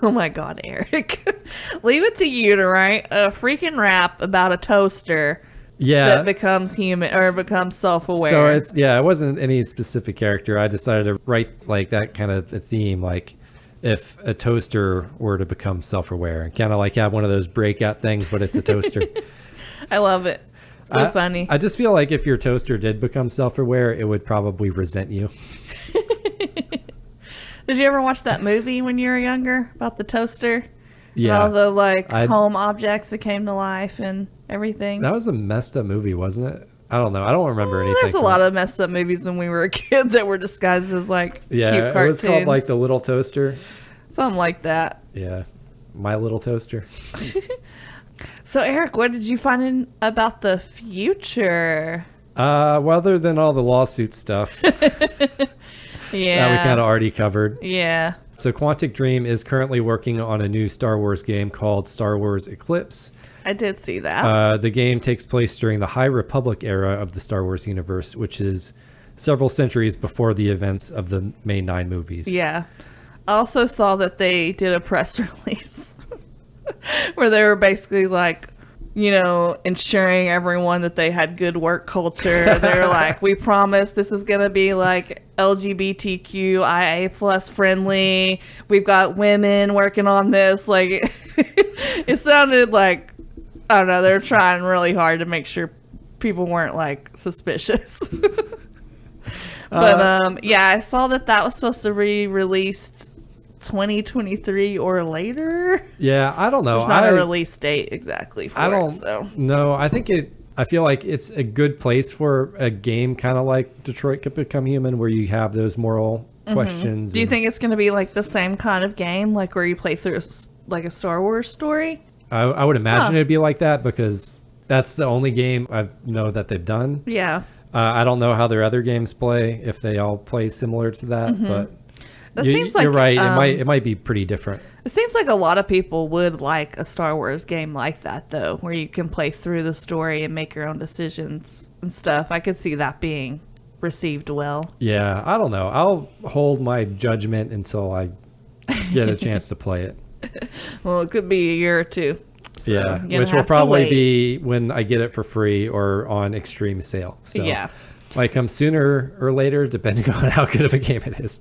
Oh my God, Eric. Leave it to you to write a freaking rap about a toaster that becomes human or becomes self-aware. So it wasn't any specific character. I decided to write like that kind of a theme, like if a toaster were to become self-aware and kind of like have one of those breakout things, but it's a toaster. I love it. So funny. I just feel like if your toaster did become self-aware, it would probably resent you. Did you ever watch that movie when you were younger about the toaster? Yeah. And all the home objects that came to life and everything. That was a messed up movie, wasn't it? I don't know. I don't remember anything. There's a lot of messed up movies when we were a kid that were disguised as like cute cartoons. It was called like The Little Toaster. Something like that. Yeah. My Little Toaster. So Eric, what did you find about the future? Well, other than all the lawsuit stuff. Yeah. That we kind of already covered. Yeah. So Quantic Dream is currently working on a new Star Wars game called Star Wars Eclipse. I did see that. The game takes place during the High Republic era of the Star Wars universe, which is several centuries before the events of the main 9 movies. Yeah. I also saw that they did a press release where they were basically like, ensuring everyone that they had good work culture. They're like, we promise this is going to be like LGBTQIA plus friendly. We've got women working on this. Like, it sounded like, I don't know, they're trying really hard to make sure people weren't like suspicious. But I saw that was supposed to be released 2023 or later. Yeah, I don't know. There's not a release date exactly for No, I feel like it's a good place for a game kind of like Detroit Could Become Human, where you have those moral questions. Do you think it's going to be like the same kind of game, like where you play through like a Star Wars story? I would imagine it'd be like that, because that's the only game I know that they've done. Yeah. I don't know how their other games play, if they all play similar to that, but you're right. It might be pretty different. It seems like a lot of people would like a Star Wars game like that, though, where you can play through the story and make your own decisions and stuff. I could see that being received well. Yeah, I don't know. I'll hold my judgment until I get a chance to play it. Well, it could be a year or two. So yeah, which will probably be when I get it for free or on extreme sale. So yeah, might come sooner or later, depending on how good of a game it is.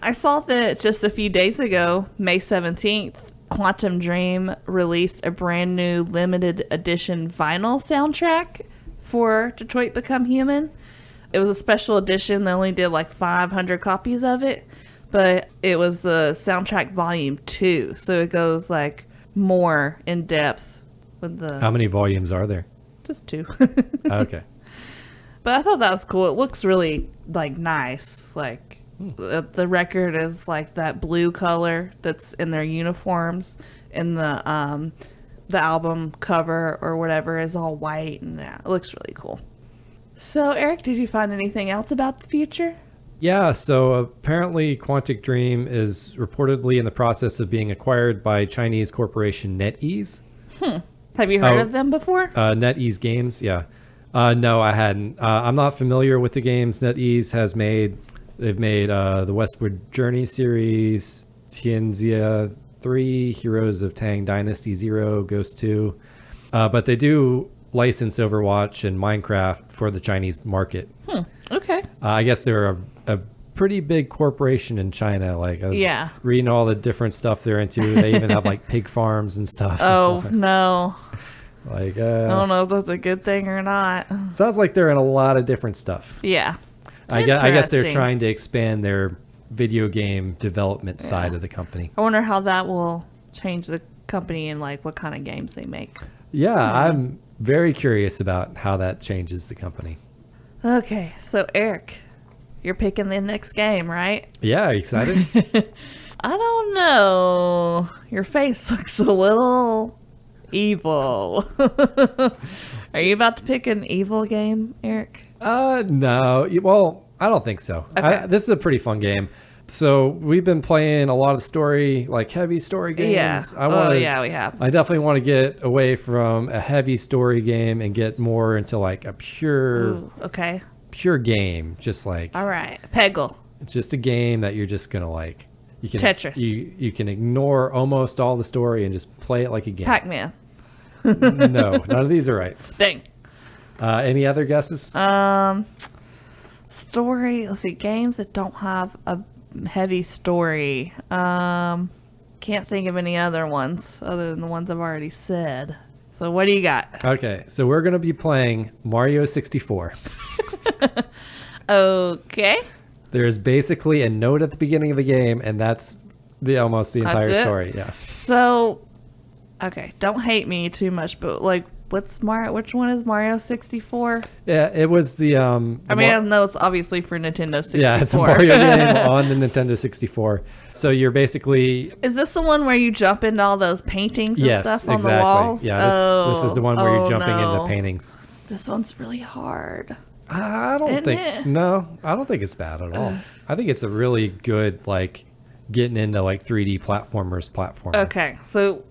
I saw that just a few days ago, May 17th, Quantic Dream released a brand new limited edition vinyl soundtrack for Detroit Become Human. It was a special edition. They only did like 500 copies of it, but it was the soundtrack volume 2, so it goes like more in depth with the... How many volumes are there? Just 2. Okay. But I thought that was cool. It looks really like nice. Like the record is like that blue color that's in their uniforms, and the album cover or whatever is all white, and yeah, it looks really cool. So Eric, did you find anything else about the future? Yeah, so apparently Quantic Dream is reportedly in the process of being acquired by Chinese corporation NetEase. Have you heard of them before? NetEase Games, yeah. No, I hadn't. I'm not familiar with the games NetEase has made. They've made the Westward Journey series, Tianxia 3, Heroes of Tang Dynasty 0, Ghost 2. But they do license Overwatch and Minecraft for the Chinese market. Okay. I guess they're a pretty big corporation in China. Like, I was reading all the different stuff they're into. They even have like pig farms and stuff. Oh, no. Like, I don't know if that's a good thing or not. Sounds like they're in a lot of different stuff. Yeah. I guess they're trying to expand their video game development side of the company. I wonder how that will change the company and like what kind of games they make. Yeah, I'm very curious about how that changes the company. Okay, so Eric, you're picking the next game, right? Yeah, excited? I don't know. Your face looks a little evil. Are you about to pick an evil game, Eric? No. Well, I don't think so. Okay. This is a pretty fun game. So we've been playing a lot of story, like heavy story games. Yeah. We have. I definitely want to get away from a heavy story game and get more into like a pure game. Just like, all right, Peggle. It's just a game that you're just gonna like. You can Tetris. You can ignore almost all the story and just play it like a game. Pac-Man. No, none of these are right. Dang. Any other guesses? Story. Let's see. Games that don't have a heavy story. Can't think of any other ones other than the ones I've already said. So what do you got? Okay, so we're gonna be playing Mario 64. Okay. There's basically a note at the beginning of the game, and that's almost the entire story. Yeah. So, okay, don't hate me too much, but like, what's Mario? Which one is Mario 64? Yeah, it was the. I know it's obviously for Nintendo 64. Yeah, it's a Mario game on the Nintendo 64. So you're basically. Is this the one where you jump into all those paintings and stuff on the walls? Yeah, this is the one where you're jumping into paintings. This one's really hard. I don't think it's bad at all. I think it's a really good, like, getting into like 3D platformer. Okay, so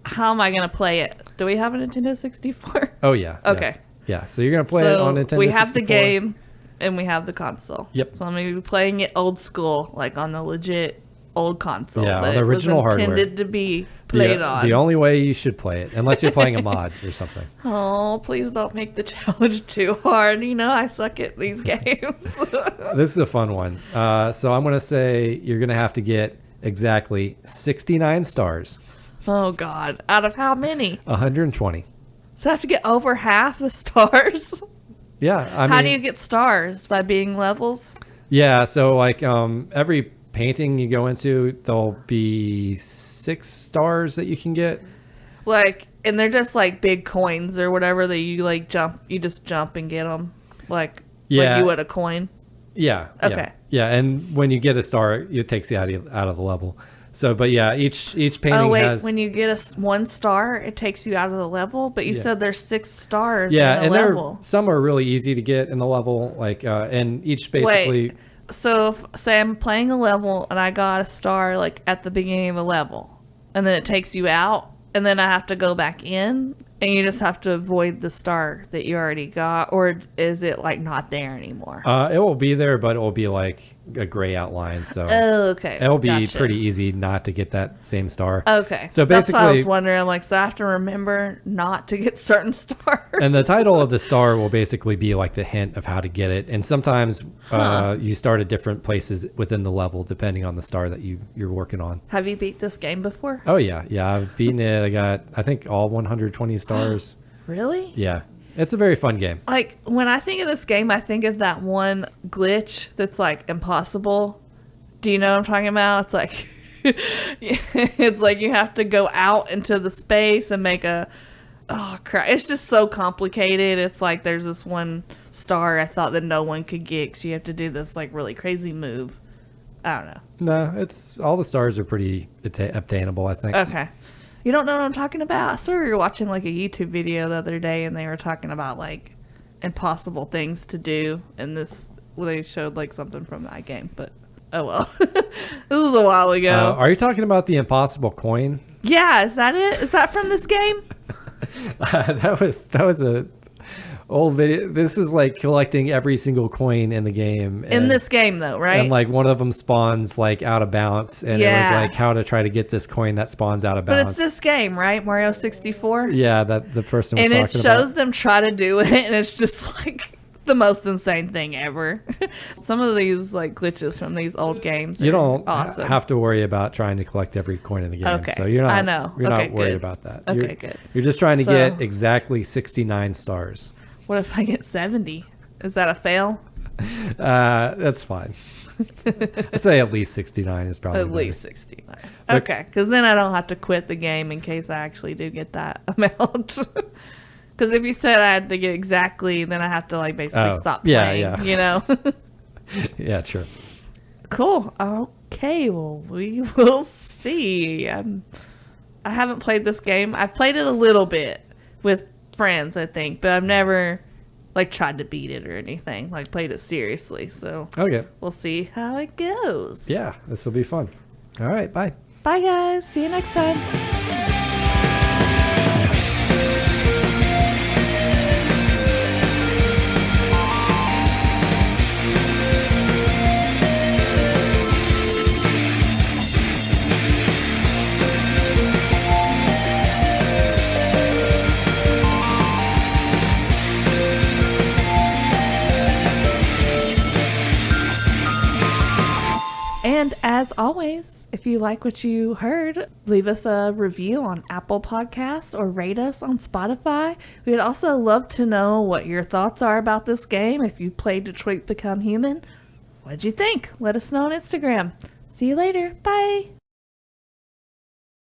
how am I going to play it? Do we have a Nintendo 64? Oh, yeah. Okay. Yeah, so you're going to play it on Nintendo 64. We have the game and we have the console. Yep. So I'm going to be playing it old school, like on the legit old console. Yeah, on the original hardware. Intended to be played on. The only way you should play it, unless you're playing a mod or something. Oh, please don't make the challenge too hard. You know I suck at these games. This is a fun one. So I'm going to say you're going to have to get exactly 69 stars. Oh, God. Out of how many? 120. So I have to get over half the stars? Yeah. How do you get stars? By being levels? Yeah, so like every painting you go into, there'll be 6 stars that you can get. Like, and they're just like big coins or whatever that you like you just jump and get them. Like you would a coin. Yeah. Okay. Yeah, and when you get a star, it takes you out of the level. So, but yeah, each painting has... Oh, wait, when you get 1 star, it takes you out of the level? But you said there's 6 stars in the level. Some are really easy to get in the level, like, and each basically... Wait, so say I'm playing a level and I got a star, like, at the beginning of a level, and then it takes you out, and then I have to go back in? And you just have to avoid the star that you already got, or is it like not there anymore? It will be there, but it will be like a gray outline. So Oh, okay. it will be Gotcha. pretty easy not to get that same star. Okay. So that's what I basically- was wondering. Like, so I have to remember not to get certain stars. And the title of the star will basically be like the hint of how to get it. And sometimes you start at different places within the level depending on the star that you're working on. Have you beat this game before? Oh yeah, I've beaten it. I got I think all 120 stars. Really? Yeah, it's a very fun game. Like, when I think of this game, I think of that one glitch that's like impossible. Do you know what I'm talking about? It's like it's like you have to go out into the space and make a crap. It's just so complicated. It's like there's this one star I thought that no one could get because you have to do this like really crazy move. I don't know. No, it's all the stars are pretty obtainable, I think. Okay. You don't know what I'm talking about? I swear we were watching like a YouTube video the other day and they were talking about like impossible things to do, and they showed like something from that game, but oh well. This was a while ago. Are you talking about the impossible coin? Yeah, is that it? Is that from this game? that was a old video. This is like collecting every single coin in the game. In this game though, right? And like one of them spawns like out of bounds, and it was like how to try to get this coin that spawns out of bounds. But it's this game, right? Mario 64? Yeah, that the person was and talking about. it shows them try to do it, and it's just like the most insane thing ever. Some of these like glitches from these old games are You don't awesome. have to worry about trying to collect every coin in the game. Okay, So you're not, I know. You're Okay, not worried good. about that. Okay, good. You're just trying to So- get exactly 69 stars. What if I get 70? Is that a fail? That's fine. I'd say at least 69 is probably At better. least 69. Look- Okay, because then I don't have to quit the game in case I actually do get that amount. Because if you said I had to get exactly, then I have to like basically stop yeah, playing, yeah. you know? Yeah, sure. Cool. Okay, well, we will see. I haven't played this game. I've played it a little bit with friends, I think, but I've never like tried to beat it or anything, like played it seriously. So Okay. we'll see how it goes. Yeah, this will be fun. All right, bye. Bye, guys. See you next time. And as always, if you like what you heard, leave us a review on Apple Podcasts or rate us on Spotify. We'd also love to know what your thoughts are about this game. If you played Detroit Become Human, what'd you think? Let us know on Instagram. See you later. Bye.